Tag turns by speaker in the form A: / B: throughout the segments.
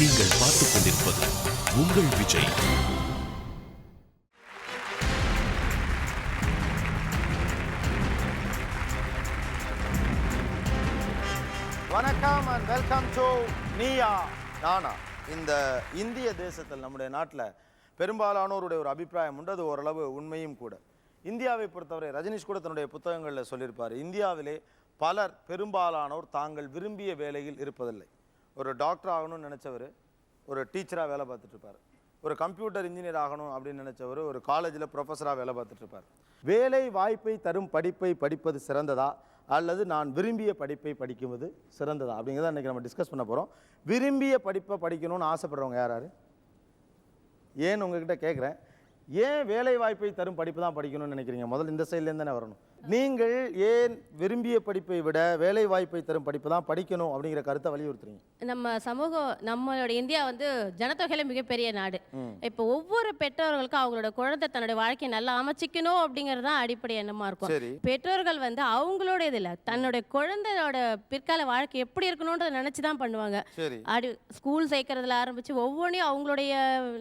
A: நீங்கள் பார்த்துக் கொண்டிருப்பது உங்கள் விஜய்.
B: வணக்கம் and welcome to Neeya Naana. இந்த இந்திய தேசத்தில் நம்முடைய நாட்டில் பெரும்பாலானோருடைய ஒரு அபிப்பிராயம் உண்டு, அது ஓரளவு உண்மையும் கூட. இந்தியாவை பொறுத்தவரை ரஜினிஷ் கூட தன்னுடைய புத்தகங்களில் சொல்லியிருப்பார், இந்தியாவிலே பலர் பெரும்பாலானோர் தாங்கள் விரும்பிய வேலையில் இருப்பதில்லை. ஒரு டாக்டர் ஆகணும்னு நினச்சவர் ஒரு டீச்சராக வேலை பார்த்துட்ருப்பார், ஒரு கம்ப்யூட்டர் இன்ஜினியர் ஆகணும் அப்படின்னு நினச்சவர் ஒரு காலேஜில் ப்ரொஃபஸராக வேலை பார்த்துட்ருப்பார். வேலை வாய்ப்பை தரும் படிப்பை படிப்பது சிறந்ததா அல்லது நான் விரும்பிய படிப்பை படிக்குவது சிறந்ததா அப்படிங்கிறத இன்றைக்கி நம்ம டிஸ்கஸ் பண்ண போகிறோம். விரும்பிய படிப்பை படிக்கணும்னு ஆசைப்படுறவங்க யார்? ஏன்னு உங்ககிட்ட கேட்குறேன். ஏன் வேலை வாய்ப்பை தரும் படிப்பு தான் படிக்கணும்னு நினைக்கிறீங்க? முதல்ல இந்த சைட்லேருந்து தானே வரணும். நீங்கள் ஏன் விரும்பிய படிப்பை விட வேலை வாய்ப்பை தரும் படிப்பு தான் படிக்கணும் அப்படிங்கிற கருத்தை வலியுறுத்துறீங்க?
C: நம்ம சமூகம், நம்மளோட இந்தியா வந்து ஜனத்தொகையில மிகப்பெரிய நாடு. இப்போ ஒவ்வொரு பெற்றோர்களுக்கும் அவங்களோட குழந்தை தன்னுடைய வாழ்க்கையை நல்லா அமைச்சிக்கணும் அப்படிங்கிறது தான் அடிப்படை எண்ணமா இருக்கும். பெற்றோர்கள் வந்து அவங்களோட இதில் தன்னுடைய குழந்தையோட பிற்கால வாழ்க்கை எப்படி இருக்கணும்ன்றத நினைச்சு தான் பண்ணுவாங்க. ஸ்கூல் சேர்க்கறதுல ஆரம்பிச்சு ஒவ்வொன்றையும் அவங்களுடைய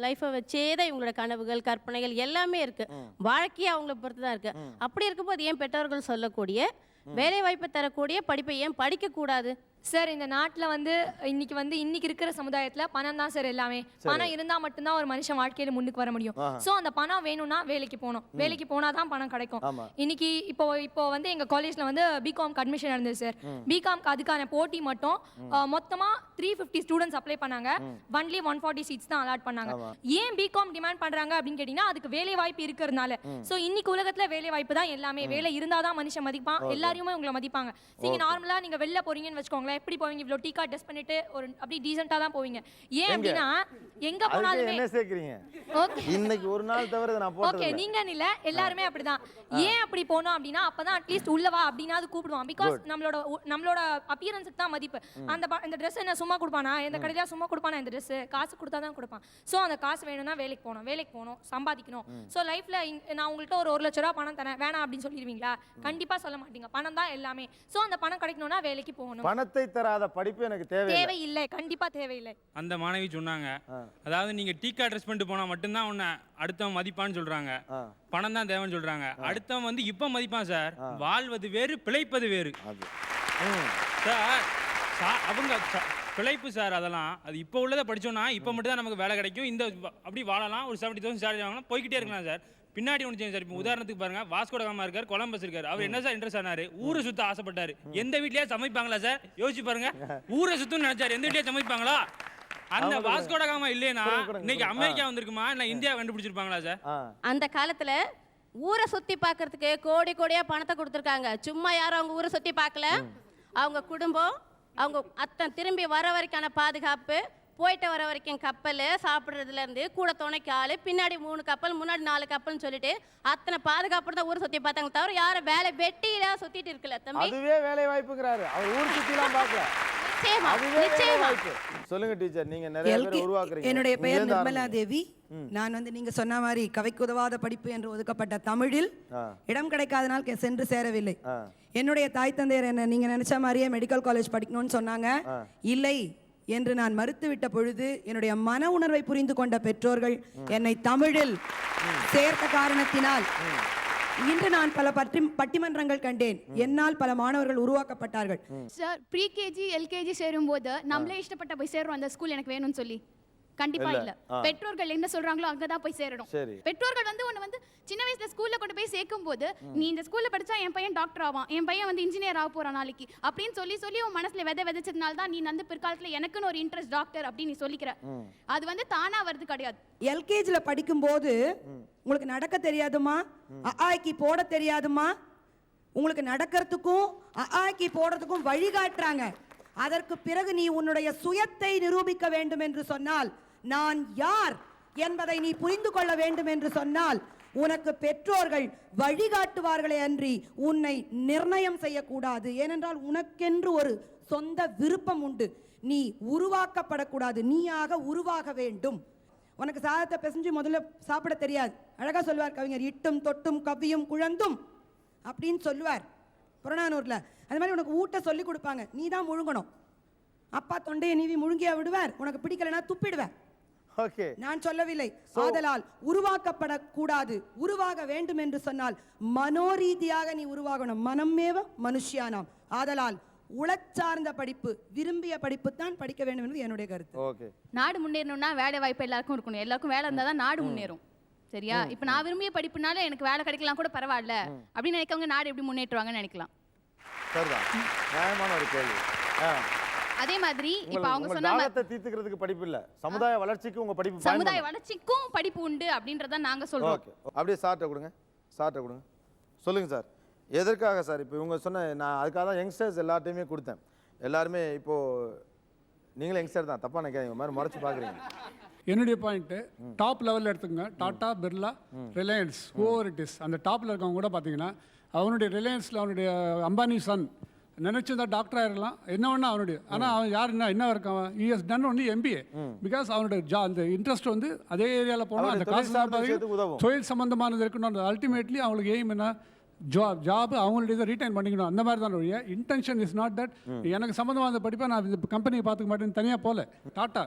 C: லைஃப்பை வச்சே தான் இவங்களோட கனவுகள், கற்பனைகள் எல்லாமே இருக்கு. வாழ்க்கையை அவங்கள பொறுத்து தான் இருக்கு. அப்படி இருக்கும்போது ஏன் பெற்றோர்கள் சொல்லக்கூடிய வேலை வாய்ப்பு தரக்கூடிய படிப்பை ஏன் படிக்க கூடாது?
D: சார், இந்த நாட்டில் வந்து இன்னைக்கு இருக்கிற சமுதாயத்தில் பணம் தான் சார் எல்லாமே. பணம் இருந்தால் மட்டும்தான் ஒரு மனுஷன் வாழ்க்கையில் முன்னுக்கு வர முடியும். ஸோ அந்த பணம் வேணும்னா வேலைக்கு போகணும். வேலைக்கு போனால் தான் பணம் கிடைக்கும். இன்னைக்கு இப்போ வந்து எங்கள் காலேஜில் வந்து பிகாம்க்கு அட்மிஷன் இருந்தது சார். பிகாம்க்கு அதுக்கான போட்டி மட்டும் மொத்தமாக 350 ஸ்டூடெண்ட்ஸ் அப்ளை பண்ணாங்க. ஒன்லி 140 சீட்ஸ் தான் அலாட் பண்ணாங்க. ஏன் பிகாம் டிமாண்ட் பண்ணுறாங்க அப்படின்னு கேட்டிங்கன்னா அதுக்கு வேலை வாய்ப்பு இருக்கிறதுனால. ஸோ இன்னைக்கு உலகத்தில் வேலை வாய்ப்பு தான் எல்லாமே. வேலை இருந்தால் தான் மனுஷன் மதிப்பான். எல்லாரையுமே உங்களை மதிப்பாங்க. நீங்கள் நார்மலாக நீங்கள் வெளில போறீங்கன்னு வச்சுக்கோங்களேன், எப்படி போவீங்க? இவ்வளோ டீ கார்டு டெஸ்ட் பண்ணிட்டு ஒரு அப்படி டீசென்ட்டா தான் போவீங்க. ஏன் அப்படின்னா எங்க போனாலுமே
B: என்ன சேர்க்கறீங்க? ஓகே, இன்னைக்கு ஒரு நாள் தவிர நான் போறது
D: ஓகே, நீங்க இல்ல, எல்லாரும் அப்படிதான். ஏன் அப்படி போனோம் அப்படின்னா அப்பதான் அட்லீஸ்ட் உள்ள வா அப்படினாது கூப்பிடுவான். பிகாஸ் நம்மளோட அப்பியரன்ஸ்க்கு தான் மதிப்பு. அந்த Dress என்ன சும்மா கொடுப்பானா? இந்த கடையில சும்மா கொடுப்பானா? இந்த Dress காசு கொடுத்தா தான் கொடுப்பான். சோ அந்த காசு வேணும்னா வேலைக்கு போகணும், சம்பாதிக்கணும். சோ லைஃப்ல நான் உங்கள்கிட்ட ஒரு 1 லட்சம் ரூபாய் பணம் தரேன், வேணாம் அப்படின்னு சொல்லிடுவீங்களா? கண்டிப்பா சொல்ல மாட்டீங்க. பணம் தான் எல்லாமே. சோ அந்த பணம் கிடைக்கணும்னா வேலைக்கு போகணும்.
B: பணத்தை தராத படிப்பு எனக்கு
D: தேவையில்லை, கண்டிப்பா தேவையில்லை.
E: அந்த மாணவி சொன்னாங்க, அதாவது நீங்க டீக்கா ட்ரெஸ் பண்ணிட்டு போனா மட்டும்தான் உன்னை அடுத்தவன் மதிப்பான்னு சொல்றாங்க. பணம் தான் தேவைன்னு சொல்றாங்க. அடுத்தவன் வந்து இப்ப மதிப்பான் சார். வாழ்வது வேறு, பிழைப்பது வேறு சார். அவங்க பிழைப்பு சார், அதெல்லாம் அது இப்போ உள்ளதை படிச்சோம்னா இப்போ மட்டும் தான் நமக்கு வேலை கிடைக்கும். இந்த அப்படி வாழலாம், ஒரு 70,000 சேலரி வாங்கலாம், போய்கிட்டே இருக்கலாம் சார். பின்னாடி ஒன்று செய்யும் சார். இப்போ உதாரணத்துக்கு பாருங்க, வாஸ்கோ ட காமா இருக்காரு, கொலம்பஸ் இருக்காரு. அவர் என்ன சார் இன்ட்ரெஸ்ட் ஆனாரு? ஊரை சுத்த ஆசைப்பட்டாரு. எந்த வீட்லயே சமைப்பாங்களா சார்? யோசிச்சு பாருங்க. ஊரை சுத்தம்னு நினைச்சாரு, எந்த வீட்லயே சமைப்பாங்களா? அந்த வாஸ்கோ ட காமா இல்லைன்னா இன்னைக்கு அமெரிக்கா வந்திருக்குமா, இல்லை இந்தியா கண்டுபிடிச்சிருப்பாங்களா சார்?
C: அந்த காலத்துல ஊரை சுத்தி பார்க்கறதுக்கு கோடி கோடியா பணத்தை கொடுத்துருக்காங்க. சும்மா யாரும் அவங்க ஊரை சுத்தி பார்க்கல. அவங்க குடும்பம், அவங்க அத்தனை திரும்பி வர வரைக்கான பாதுகாப்பு, போயிட்டு வர வரைக்கும் கப்பல், சாப்பிட்றதுலேருந்து கூட துணைக்கு ஆள், பின்னாடி 3 கப்பல், முன்னாடி 4 கப்பல்னு சொல்லிட்டு அத்தனை பாதுகாப்பு தான் ஊர் சுற்றி பார்த்தாங்க. தவிர யாரும் வேலை வெட்டியில சுற்றிட்டு இருக்கல. தம்பி, அதுவே
B: வேலை வாய்ப்புங்கிறாரு அவர். ஊர் சுற்றிலாம் பார்க்கல. சொல்லுங்க டீச்சர், நீங்க நிறைய பேர் உருவாக்குறீங்க.
F: என்னுடைய பெயர் நிர்மலா தேவி. நான் வந்து நீங்க சொன்ன மாதிரி கவைக்கு உதவாத படிப்பு என்று ஒதுக்கப்பட்ட தமிழில் இடம் கிடைக்காதனால் சென்று சேரவில்லை. என்னுடைய தாய் தந்தையர் என்ன நீங்க நினைச்ச மாதிரியே மெடிக்கல் காலேஜ் படிக்கணும்னு சொன்னாங்க. இல்லை என்று நான் மறுத்துவிட்ட பொழுது என்னுடைய மன உணர்வை புரிந்து கொண்ட பெற்றோர்கள் என்னை தமிழில் சேர்த்த காரணத்தினால் இன்று நான் பல பட்டிமன்றங்கள் கண்டேன். என்னால் பல மாணவர்கள் உருவாக்கப்பட்டார்கள்.
G: சார், ப்ரீகேஜி எல்கேஜி சேரும்போது நம்மளே இஷ்டப்பட்ட போய் சேருவோம் அந்த ஸ்கூல் எனக்கு வேணும்னு சொல்லி? கண்டிப்பா இல்ல. பெற்றோர்கள் என்ன சொல்றாங்களோ அங்கதான் போய் சேரணும். பெற்றோர்கள் வந்து உன்னை வந்து சின்ன வயசுல ஸ்கூல்ல கொண்டு போய் சேர்க்கும் போது நீ இந்த ஸ்கூல்ல படிச்சா என் பையன் டாக்டர் ஆவான், என் பையன் வந்து இன்ஜினியர் ஆக போறான் நாளைக்கு அப்படின்னு சொல்லி உன் மனசுல விதைச்சதுனால தான் நீ வந்து பிற்காலத்துல எனக்குன்னு ஒரு இன்ட்ரெஸ்ட் டாக்டர் அப்படின்னு நீ சொல்லிக்கிற. அது வந்து தானா வருது கிடையாது.
F: எல்கேஜில படிக்கும் போது உங்களுக்கு நடக்க தெரியாதுமா, அஆக்கி போட தெரியாதுமா, உங்களுக்கு நடக்கிறதுக்கும் அஆக்கி போடுறதுக்கும் வழிகாட்டுறாங்க. அதற்கு பிறகு நீ உன்னுடைய சுயத்தை நிரூபிக்க வேண்டும் என்று சொன்னால், நான் யார் என்பதை நீ புரிந்து கொள்ள வேண்டும் என்று சொன்னால் உனக்கு பெற்றோர்கள் வழிகாட்டுவார்களே அன்றி உன்னை நிர்ணயம் செய்யக்கூடாது. ஏனென்றால் உனக்கென்று ஒரு சொந்த விருப்பம் உண்டு. நீ உருவாக்கப்படக்கூடாது, நீயாக உருவாக வேண்டும். உனக்கு சாதத்தை பிசைஞ்சு முதல்ல சாப்பிட தெரியாது. அழகா சொல்வார் கவிஞர், இட்டும் தொட்டும் கவ்வியும் குழந்தும் அப்படின்னு சொல்லுவார் புறநானூர்ல. அது மாதிரி உனக்கு ஊட்ட சொல்லி கொடுப்பாங்க, நீ தான் முழுங்கணும். அப்பா தொண்டையை நீவி முழுங்கியா விடுவார், உனக்கு பிடிக்கலனா துப்பிடுவேன்.
B: ஓகே,
F: நான் சொல்லவில்லை. ஆதலால் உருவாக்கப்படக்கூடாது, உருவாக வேண்டும் என்று சொன்னால் மனோரீதியாக நீ உருவாகணும். மனமேவ மனுஷ்யானாம். ஆதலால் உளச்சார்ந்த படிப்பு, விரும்பிய படிப்பு தான் படிக்க வேண்டும் என்பது என்னுடைய கருத்து.
B: ஓகே,
G: நாடு முன்னேறணும்னா வேலை வாய்ப்பு எல்லாருக்கும் இருக்கணும். எல்லாருக்கும் வேலை இருந்தால் தான் நாடு முன்னேறும். சரியா? இப்போ நான் விரும்பிய படிப்புனால எனக்கு வேலை கிடைக்கலாம் கூட பரவாயில்ல அப்படின்னு நினைக்கவங்க நாடு எப்படி முன்னேற்றுவாங்கன்னு நினைக்கலாம்.
B: சரிதான், நியாயமான ஒரு கேள்வி.
G: அதே மாதிரி இப்போ அவங்க
B: உங்க
G: சொன்ன
B: தாகத்தை தீர்த்துக்கிறதுக்கு படிப்பு இல்ல, சமுதாய வளர்ச்சிக்கு உங்க படிப்பு
G: சமுதாய வளர்ச்சிக்கும் படிப்பு உண்டு அப்படின்றத நாங்க சொல்றோம்.
B: ஓகே, அப்படியே சார்ட்ட கொடுங்க, சார்ட்ட கொடுங்க. சொல்லுங்க சார், எதற்காக சார் இப்போ இவங்க சொன்ன, நான் அதுக்காக தான் யங்ஸ்டர்ஸ் எல்லாத்தையுமே கொடுத்தேன். எல்லாருமே இப்போ நீங்களும் யங்ஸ்டர் தான், தப்பா நினைக்காதீங்க, மாதிரி முறைச்சு பார்க்குறீங்க.
H: என்னுடைய பாயிண்ட்டு டாப் லெவலில் எடுத்துக்கோங்க. Tata, Birla, Reliance, over it is. அந்த டாப்பில் இருக்கவங்க கூட பார்த்தீங்கன்னா அவனுடைய ரிலையன்ஸில் அவனுடைய அம்பானி சன் நினைச்சிருந்தா டாக்டர் ஆயிடலாம், என்ன வேணா அவனுடைய. ஆனால் அவன் யார் என்ன இருக்கான், இஎஸ் டன் ஒன்லி MBA. பிகாஸ் அவனுடைய அந்த இன்ட்ரெஸ்ட் வந்து அதே ஏரியாவில் போகணும், அந்த காசு தொழில் சம்பந்தமானது இருக்கணும். அல்டிமேட்லி அவங்களுக்கு எய்ம் என்ன, ஜாப் அவங்களுடைய ரீட்டைன் பண்ணிக்கணும். அந்த மாதிரி தான் ஒழிய இன்டென்ஷன் இஸ் நாட் தட் எனக்கு சம்மந்தமாக படிப்பேன் நான் இந்த கம்பெனியை பார்த்துக்க மாட்டேன்னு தனியாக போகல. Tata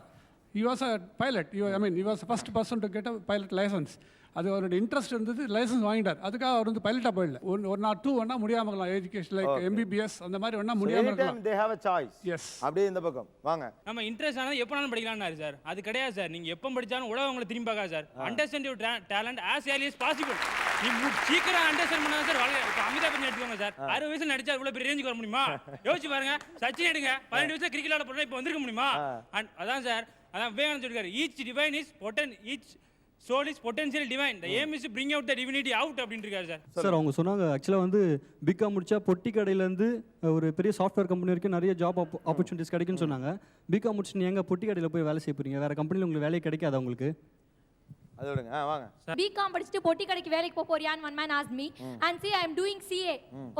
H: he was a pilot, he was the first person to get a pilot license. அது அவருடைய இன்ட்ரெஸ்ட் இருந்தது, லைசன்ஸ் வாங்கிட்டார். அதுக்காக அவர் வந்து பைலட்டாக போயிடல. ஒரு நாட் டூ வேணா முடியாமல் இருக்கலாம், எஜுகேஷன் லைக் MBBS அந்த மாதிரி வேணா முடியாமல் இருக்கலாம்.
B: they have a choice.
H: Yes.
B: அப்படியே இந்த பக்கம் வாங்க.
E: நம்ம இன்ட்ரெஸ்ட் ஆனது எப்போனாலும் படிக்கலாம்னாரு சார். அது கிடையாது சார். நீங்க எப்போ படிச்சாலும் உலகம் உங்களை திரும்பி பார்க்காது sir. Understand your talent as early as possible. நீ சீக்கிரம் அண்டர்ஸ்டாண்ட் பண்ணா சார் வாழ்க்கை. இப்போ அமிதாப் பச்சன் எடுத்துக்கோங்க சார், 60 வயசுல நடிச்சா இவ்வளவு பெரிய ரேஞ்சுக்கு வர முடியுமா? யோசிச்சு பாருங்க. சச்சின் எடுங்க, 12 வயசுல கிரிக்கெட் ஆட போறா, இப்போ வந்திருக்க முடியுமா? அதான் சார், அதான் விவேகானந்தர் சொல்லிருக்காரு, each divine is each soul is potential divine, the aim is to bring out the divinity out அப்படினு இருக்காரு சார்.
I: சார் அவங்க சொன்னாங்க ஆக்சுவலாக வந்து பிகாம் முடிச்சா பொட்டி கடையிலேருந்து ஒரு பெரிய சாஃப்ட்வேர் கம்பெனி வரைக்கும் நிறைய ஜாப் ஆப்பர்ச்சுனிட்டிஸ் கிடைக்குன்னு சொன்னாங்க. பிகாம் முடிச்சு நீ எங்க பொட்டி கடையில் போய் வேலை செய்ய போறீங்க? வேற கம்பெனியில் உங்களுக்கு வேலை கிடைக்காதா உங்களுக்கு?
B: அது விடுங்க, வாங்க.
D: பிகாம் படிச்சுட்டு பொட்டி கடைக்கு வேலைக்கு போக போறியான்னு one man asked me and see I am doing CA.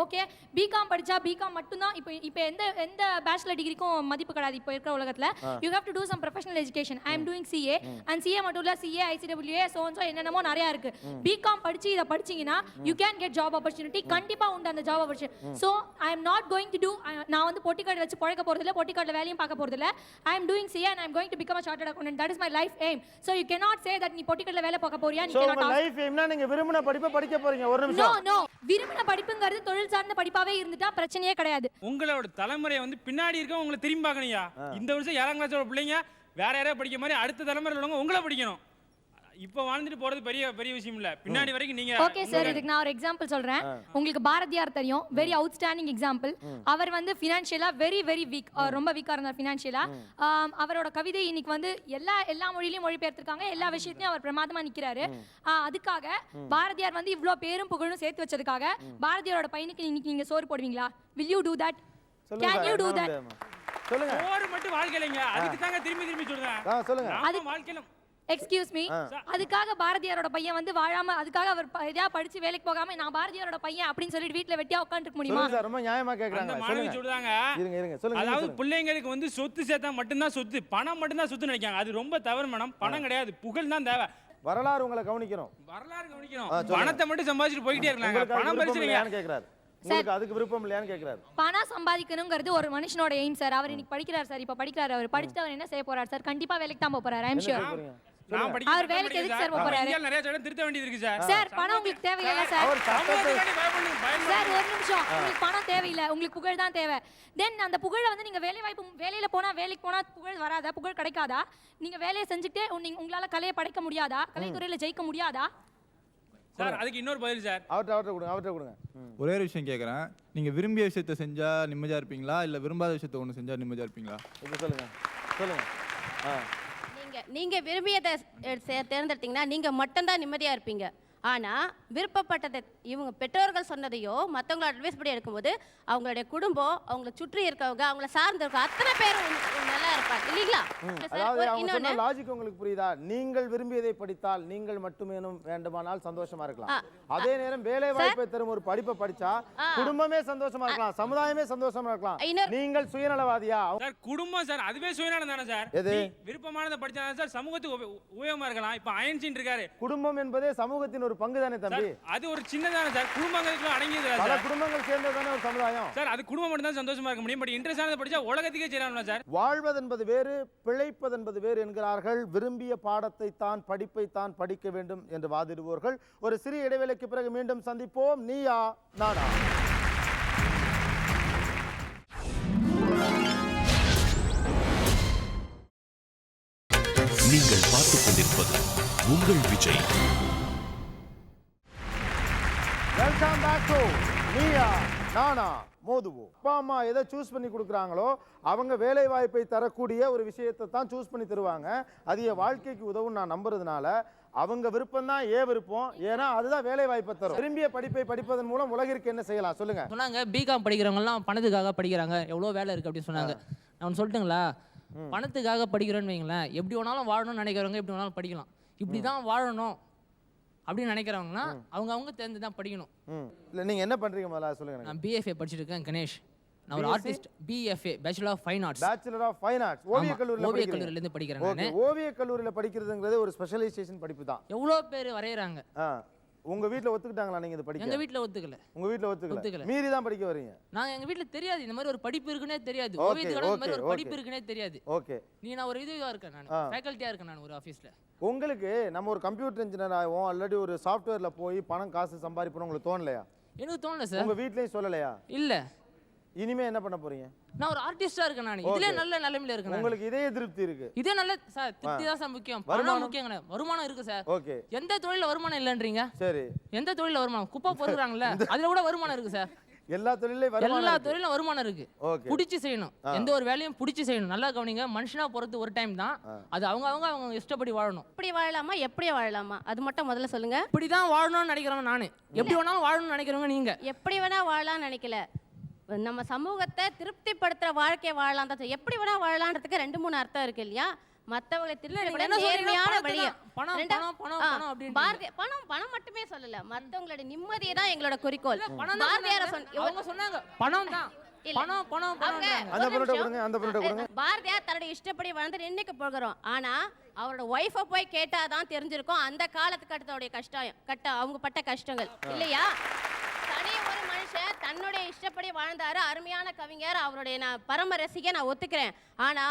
D: Okay, BCom படிச்சா பிகாம் மட்டும் தான் இப்போ எந்த பேச்சுலர் டிகிரிக்கும் மதிப்பு கிடையாது இப்போ இருக்கிற உலகத்துல. you have to do some professional education. I am doing CA and CA மட்டும் இல்ல, CA, ICWA, so and so என்னென்னமோ நிறைய இருக்கு. பிகாம் படிச்சு இத படிச்சீங்கன்னா you can get job opportunity. கண்டிப்பா உண்டு அந்த job opportunity. so I am not going to do, நான் வந்து பொட்டி கடை வச்சு பழக்க போறது இல்ல, பொட்டி கடையில வேலையும் பார்க்க போறது இல்ல. I am doing CA and I am going to become a chartered accountant. That is my life aim. So you cannot say that நீ பொட்டி கடையில வேலை பார்க்க போறியா, நீ cannot ask.
B: லைஃப் எய்ம்னா நீங்க விரும்பின படிப்பை படிக்க போறீங்க. ஒரு நிமிஷம்.
D: no விரும்பின படிப்புங்கிறது தொழில் சார்ந்த படிப்பாவே இருந்துட்டா பிரச்சனையே கிடையாது.
E: உங்களோட தலைமுறை வந்து பின்னாடி இருக்க உங்களை திரும்பி பார்க்கணும்யா. இந்த வருஷம் 7ஆம் கிளாஸோட பிள்ளைங்க வேற யாரையா படிக்க மாதிரி அடுத்த தலைமுறையில் உள்ளவங்க உங்களை படிக்கணும். இப்போ வாழ்ந்துட்டு போறது பெரிய விஷயம் இல்ல, பின்னாடி வரைக்கும் நீங்க.
D: ஓகே சார், இதுக்கு நான் ஒரு எக்ஸாம்பிள் சொல்றேன். உங்களுக்கு பாரதியார் தெரியும், வெரி அவுட்ஸ்டாண்டிங் எக்ஸாம்பிள். அவர் வந்து ஃபினான்ஷியலா வெரி வீக், ரொம்ப வீக்கா இருந்தார் ஃபினான்ஷியலா. அவரோட கவிதை இன்னைக்கு வந்து எல்லா மொழியிலயும் மொழிபெயர்த்திருக்காங்க, எல்லா விஷயத்தையும் அவர் பிரமாதமா நிக்கிறாரு. அதுக்காக பாரதியார் வந்து இவ்ளோ பேரும் புகழும் சேர்த்து வச்சதுக்காக பாரதியாரோட பையனுக்கு இன்னைக்கு நீங்க சோறு போடுவீங்களா? will you do that? can you do that?
B: சொல்லுங்க.
E: சோறு மட்டும் வாழ்க்கையிலங்க, அதுக்கு தாங்க திரும்பி சொல்றேன்.
B: சொல்லுங்க.
D: அது
E: வாழ்க்கையில
D: எக்ஸ்கியூஸ் மீ, அதுக்காக பாரதியாரோட பையன் வந்து வாழாம, அதுக்காக அவர் எதையா படிச்சு வேலைக்கு போகாம நான் பாரதியாரோட பையன் அப்படின்னு சொல்லிட்டு வீட்ல வெட்டியா உட்கார்ந்துக்க முடியுமா?
B: சார் ரொம்ப நியாயமா கேக்குறாங்க.
E: அந்த மாணவி சொல்றாங்க,
B: இருங்க சொல்லுங்க.
E: அதாவது பிள்ளைங்களுக்கு வந்து சொத்து சேர்த்தா மட்டும்தான் சொத்து, பணம் மட்டும்தான் சொத்து நினைக்காங்க. அது ரொம்ப தவறு மேடம். பணம் கிடையாது, புகழ் தான் தேவை.
B: வரலாறு உங்களை கவனிக்கணும்.
E: பணத்தை மட்டும் சம்பாதிச்சுட்டு போயிட்டே இருக்காங்க. பணம் பரிசுன்னு
B: கேக்குறாரு. உங்களுக்கு அதுக்கு விருப்பம் இல்லையான்னு கேக்குறாரு.
D: பணம் சம்பாதிக்கணும்ங்கிறது ஒரு மனுஷனோட எய்ம் சார். அவர் இன்னைக்கு படிக்கிறார் சார், இப்ப படிக்கிறார். அவர் படிச்சுட்டு அவர் என்ன செய்ய போறார் சார்? கண்டிப்பா வேலைக்கு தான் போக போறாரு. ஐ அம் ஷூர். அவர் வேலைக்கு எதுக்கு சார் போக போறாரு?
E: நிறைய சட்டம் திருத்த வேண்டியது இருக்கு சார்.
D: சார் பணம் உங்களுக்கு தேவையில்லை சார். சார் ஒரு நிமிஷம், உங்களுக்கு பணம் தேவையில்லை, உங்களுக்கு புகழ் தான் தேவை. தென் அந்த புகழை வந்து நீங்க வேலைக்கு போனா புகழ் வராதா? புகழ் கிடைக்காதா? நீங்க வேலையை செஞ்சுட்டே உங்களால கலையை படைக்க முடியாதா? கலைத்துறையில ஜெயிக்க முடியாதா?
E: சார் அதுக்கு இன்னொரு பதில் சார்.
B: அவர்ட்ட கொடுங்க.
J: ஒரே ஒரு விஷயம் கேட்குறேன், நீங்கள் விரும்பிய விஷயத்தை செஞ்சால் நிம்மதியாக இருப்பீங்களா, இல்லை விரும்பாத விஷயத்தை ஒன்று செஞ்சால் நிம்மதியாக இருப்பீங்களா?
B: இப்போ சொல்லுங்க.
C: நீங்க விரும்பியதை தேர்ந்தெடுத்தீங்கன்னா நீங்க மட்டும்தான் நிம்மதியா இருப்பீங்க. ஆனா விருப்பப்பட்டதை இவங்க பெற்றோர்கள் சொன்னதையோ மற்றவங்களோட அட்வைஸ் படி எடுக்கும்போது அவங்களுடைய குடும்பம், அவங்களை சுற்றி இருக்கவங்க, அவங்களை சார்ந்து இருக்க அத்தனை பேரும் நல்லா இருப்பாங்க இல்லைங்களா?
B: அதாவது அவங்க சொன்ன லாஜிக் உங்களுக்கு புரியுதா? நீங்கள் விரும்பியதை படித்தால் நீங்கள் மட்டுமே வேண்டுமானால் சந்தோஷமா இருக்கலாம். அதே நேரம் வேலை வாய்ப்பை தரும் ஒரு படிப்பை படிச்சா குடும்பமே சந்தோஷமா இருக்கலாம், சமுதாயமே சந்தோஷமா இருக்கலாம். நீங்கள் சுயநலவாதியா?
E: சார் குடும்பம் சார் அதுவே சுயநலம் தானே சார். விருப்பமானதை படிச்சா சார் சமூகத்துக்கு உபயோகமா இருக்கலாம். இப்ப ஐன்ஸ்டீன் இருக்காரு.
B: குடும்பம் என்பதே சமூகத்தின் ஒரு பங்கு தானே தம்பி.
E: அது ஒரு சின்னதான சார், குடும்பங்களுக்கு அடங்கியது
B: பல
E: சார்.
B: குடும்பங்கள் சேர்ந்ததானே ஒரு சமுதாயம்
E: சார் அது குடும்பம் மட்டும் தான் சந்தோஷமா இருக்க முடியும். பட் இன்ட்ரெஸ்ட் ஆனதை படிச்சா உலகத்துக்கே செய்யலாம்ல சார்.
B: வாழ்வது என்பது வேறு, பிழைப்பது என்பது வேறு என்கிறார்கள். விரும்பிய பாடத்தை தான், படிப்பை தான் படிக்க வேண்டும் என்று வாதிடுவோர்கள். ஒரு சிறிய இடைவேளைக்கு பிறகு மீண்டும் சந்திப்போம். நீயா நானா.
A: நீங்கள் பார்த்துக் கொண்டிருப்பது உங்கள் Vijay.
B: Welcome back to Neeya Naana மோதுவோம். அப்பா அம்மா எதை சூஸ் பண்ணி கொடுக்குறாங்களோ அவங்க வேலை வாய்ப்பை தரக்கூடிய ஒரு விஷயத்தை தான் சூஸ் பண்ணி தருவாங்க. அது என் வாழ்க்கைக்கு உதவும் நான் நம்புறதுனால அவங்க விருப்பம் தான் விருப்பம். ஏன்னா அதுதான் வேலை வாய்ப்பை தரும். விரும்பிய படிப்பை படிப்பதன் மூலம் உலகிற்கு என்ன செய்யலாம் சொல்லுங்க.
K: சொன்னாங்க பிகாம் படிக்கிறவங்கலாம் பணத்துக்காக படிக்கிறாங்க, எவ்வளோ வேலை இருக்கு அப்படின்னு சொன்னாங்க. நான் சொல்லட்டுங்களா, பணத்துக்காக படிக்கிறேன்னு வைங்களேன், எப்படி வேணாலும் வாழணும்னு நினைக்கிறவங்க எப்படி வேணாலும் படிக்கலாம். இப்படி தான் வாழணும் அப்படின்னு நினைக்கிறவங்கன்னா அவங்க தேர்ந்து தான் படிக்கணும்.
B: இல்லை நீங்கள் என்ன பண்ணுறீங்க முதல்ல சொல்லுங்க.
K: நான் பிஎஃப்ஏ படிச்சுட்டு இருக்கேன் கணேஷ். நான் ஒரு artist. BFA bachelor of fine arts.
B: Bachelor of fine arts. ஓவிய
K: கல்லூரியிலேருந்து படிக்கிறேன் நான்.
B: ஓவிய கல்லூரியில் படிக்கிறதுங்கிறது ஒரு ஸ்பெஷலைசேஷன் படிப்பு தான்.
K: எவ்வளோ பேர் வரைகிறாங்க.
B: உங்க வீட்ல ஒத்துக்கிட்டாங்களா நீங்க இத படிக்க?
K: எங்க வீட்ல ஒத்துக்கல.
B: உங்க வீட்ல ஒத்துக்கல. மீறி தான் படிக்க வரீங்க.
K: நான் எங்க வீட்ல தெரியாது இந்த மாதிரி ஒரு படிப்பு இருக்குனே தெரியாது. ஓவியத்துக்கு இந்த மாதிரி ஒரு படிப்பு இருக்குனே தெரியாது.
B: ஓகே.
K: நான் ஒரு இதுவா இருக்கேன், நான் ஃபேக்கல்ட்டியா இருக்கேன் நான் ஒரு ஆபீஸ்ல.
B: உங்களுக்கு நம்ம ஒரு கம்ப்யூட்டர் இன்ஜினியர் ஆவோம், ஆல்ரெடி ஒரு சாஃப்ட்வேர்ல போய் பணம் காசு சம்பாதிப்போம் உங்களுக்கு தோணலையா?
K: எனக்கு தோணல சார்.
B: உங்க வீட்லயும் சொல்லலையா?
K: இல்ல.
B: இனிமே என்ன பண்ண போறீங்க?
K: நான் ஒரு ஆர்டிஸ்டா இருக்கேன் நான். இதுல நல்ல நிலைமையில இருக்கேன்.
B: உங்களுக்கு இதே திருப்தி இருக்கு?
K: இதே நல்ல சார், திருப்தி தான் சார் முக்கியம். பணம் முக்கியங்க. வருமானம் இருக்கு சார்.
B: ஓகே.
K: எந்த தொழில்ல வருமானம் இல்லன்றீங்க?
B: சரி.
K: எந்த தொழில்ல வருமானம்? குப்பை பொறுக்குறாங்கல்ல, அதுல கூட வருமானம் இருக்கு சார்.
B: எல்லா தொழிலையும் வருமானம்,
K: எல்லா தொழிலும் வருமானம் இருக்கு. புடிச்சு செய்யணும். எந்த ஒரு வேலையும் புடிச்சு செய்யணும். நல்லா கவனிங்க, மனுஷனா பொறுத்து ஒரு டைம் தான். அது அவங்க இஷ்டப்படி வாழணும்.
C: இப்படி வாழலாமா எப்படி வாழலாமா அது மட்டும் முதல்ல சொல்லுங்க.
K: இப்படிதான் வாழணும்னு நினைக்கிறவங்க நானு. எப்படி வேணாலும் வாழணும்னு நினைக்கிறவங்க நீங்க.
C: எப்படி வேணா வாழலாம்னு நினைக்கல. நம்ம சமூகத்தை திருப்திப்படுத்துற வாழ்க்கையை வாழலாம் தான். எப்படி வேணா வாழலான்றதுக்கு 2-3 அர்த்தம் இருக்கு இல்லையா? மத்தவங்களை நேர்மையான வழியை பணம் மட்டுமே சொல்லல, மத்தவங்களோட நிம்மதியை தான் எங்களோட குறிக்கோள். பாரதியார் தன்னுடைய இஷ்டப்படி வாழ்ந்து இன்னைக்கு போகிறோம். ஆனா அவரோட ஒய்ஃபை போய் கேட்டாதான் தெரிஞ்சிருக்கும் அந்த காலத்துக்கு கஷ்டம் அவங்க பட்ட கஷ்டங்கள் இல்லையா? தனி ஒரு மனுஷன் தன்னுடைய இஷ்டப்படி வாழ்ந்தாரு, அருமையான கவிஞர், அவருடைய நான் பரம ரசிகை, நான் ஒத்துக்கிறேன். ஆனா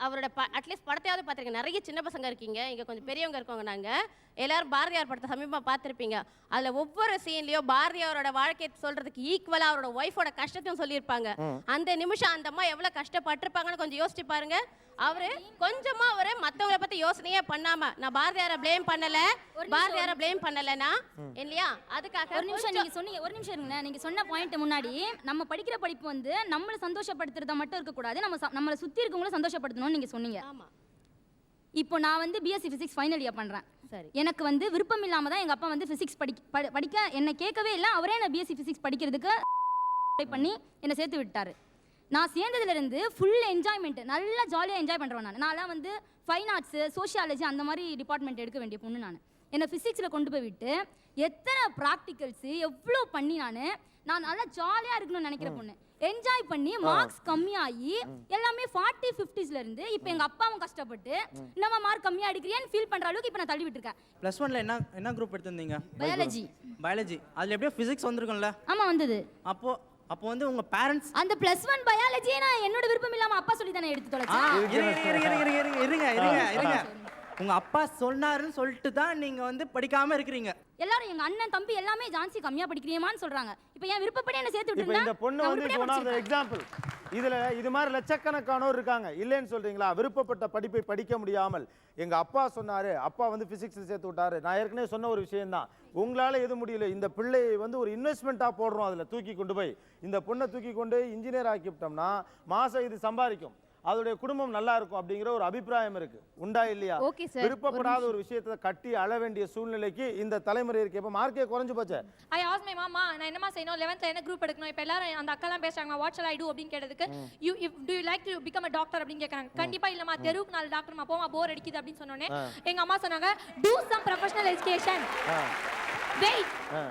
C: அவரோட அட்லீஸ்ட் படத்தையாவது பார்த்துருக்கேன். நிறைய சின்ன பசங்க இருக்கீங்க, இங்கே கொஞ்சம் பெரியவங்க இருக்கவங்க. நாங்கள் எல்லாரும் பாரதியார் படத்தை சமீபமாக பார்த்துருப்பீங்க. அதில் ஒவ்வொரு சீன்லேயும் பாரதியாரோட வாழ்க்கையை சொல்கிறதுக்கு ஈக்குவலாக அவரோட ஒய்ஃபோட கஷ்டத்தையும் சொல்லியிருப்பாங்க. அந்த நிமிஷம் அந்த அம்மா எவ்வளோ கஷ்டப்பட்டிருப்பாங்கன்னு கொஞ்சம் யோசிச்சு பாருங்க. அவரு கொஞ்சமா அவரு மத்தவங்களை பத்தி யோசனையே பண்ணாம, நான் பாரதியாரை ப்ளேம் பண்ணலனா இல்லையா? அதுக்காக
L: ஒரு நிமிஷம் நீங்க சொன்னீங்க, ஒரு நிமிஷம் இருங்க. நீங்க சொன்ன பாயிண்ட் முன்னாடி, நம்ம படிக்கிற படிப்பு வந்து நம்மள சந்தோஷப்படுத்துறதா மட்டும் இருக்க கூடாது, நம்மள சுத்தி இருக்கவங்கள சந்தோஷப்படுத்தணும்னு நீங்க சொன்னீங்க.
C: ஆமா.
L: இப்போ நான் வந்து பிஎஸ்சி பிசிக்ஸ் ஃபைனல் இயர் பண்றேன். சரி. எனக்கு வந்து விருப்பம் இல்லாம தான் எங்க அப்பா வந்து பிசிக்ஸ் படிக்க என்ன கேட்கவே இல்லை. அவரே என்ன பிஎஸ்சி பிசிக்ஸ் படிக்கிறதுக்கு பண்ணி என்ன சேர்த்து விட்டாரு. நான் சேர்ந்ததுலேருந்து ஃபுல் என்ஜாய்மெண்ட், நல்லா ஜாலியாக என்ஜாய் பண்ணுறேன். நான்லாம் வந்து ஃபைன் ஆர்ட்ஸு, சோஷியாலஜி அந்த மாதிரி டிபார்ட்மெண்ட் எடுக்க வேண்டிய பொண்ணு. என்னை ஃபிசிக்ஸில் கொண்டு போய் விட்டு எத்தனை ப்ராக்டிகல்ஸு எவ்வளோ பண்ணி நான் நல்லா ஜாலியாக இருக்கணும்னு நினைக்கிற பொண்ணு. என்ஜாய் பண்ணி மார்க்ஸ் கம்மியாகி எல்லாமே 40-50s இருந்து இப்போ எங்கள் அப்பாவும் கஷ்டப்பட்டு நம்ம மார்க் கம்மியாக அடிக்கிறியான்னு ஃபீல் பண்ணுற அளவுக்கு இப்போ நான் தள்ளி விட்டுருக்கேன்.
M: +1ல என்ன குரூப் எடுத்திருந்தீங்க?
L: பயாலஜி.
M: அதில் எப்படியோ ஃபிசிக்ஸ் வந்திருக்கும்ல?
L: ஆமாம் வந்தது.
M: அப்போ வந்து உங்க பேரண்ட்ஸ்
L: அந்த +1 பயாலஜியே நான் என்னோட விருப்பம் இல்லாம அப்பா சொல்லி தானே எடுத்து தொலைச்சேன்.
M: இருங்க. உங்க அப்பா சொன்னாருன்னு சொல்லிட்டு தான் நீங்க வந்து படிக்காம இருக்கீங்க.
L: எல்லாரும் எங்க அண்ணன் தம்பி எல்லாமே ஜான்சி கம்மியா படிக்கிறீமான்னு சொல்றாங்க. இப்போ என் விருப்பப்படி என்ன சேர்த்து விட்டுருந்தா
B: இந்த பொண்ணு வந்து ஒரு எக்ஸாம்பிள். இதுல இது மாதிரி லட்சக்கணக்கானோர் இருக்காங்க. இல்லைன்னு சொல்றீங்களா? விருப்பப்பட்ட படிப்பை படிக்க முடியாமல் எங்க அப்பா சொன்னாரு, அப்பா வந்து பிசிக்ஸ் சேர்த்து விட்டாரு. நான் ஏற்கனவே சொன்ன ஒரு விஷயம் தான். உங்களால எது முடியல, இந்த பிள்ளையை வந்து ஒரு இன்வெஸ்ட்மெண்ட்டா போடுறோம். அதுல தூக்கி கொண்டு போய் இந்த பொண்ணை தூக்கி கொண்டு இன்ஜினியர் ஆக்கிவிட்டோம்னா மாசம் இது சம்பாதிக்கும், அதோடைய குடும்பம் நல்லா இருக்கும் அப்படிங்கிற ஒரு அபிப்பிராயம் இருக்கு. உண்டா இல்லையா? விருப்பப்படாத ஒரு விஷயத்தை கட்டி அழ வேண்டிய சூழ்நிலைக்கு இந்த தலைமுறை இருக்கு. இப்ப மார்க்கே குறைஞ்சு போச்சு.
D: ஐ ஆஸ்க் மை மாமா, நான் என்னமா செய்யணும், 11th என்ன குரூப் எடுக்கணும், இப்ப எல்லாரும் அந்த அக்காலாம் பேசுறாங்க, வாட் ஷல் ஐ டு அப்படினு கேட்டதுக்கு to you like to become a doctor அப்படினு கேக்குறாங்க. கண்டிப்பா இல்லமா, தெருவுக்கு 4 டாக்டர்மா போமா, போர் அடிக்குது அப்படினு சொன்னோனே எங்க அம்மா சொன்னாங்க, do some professional education.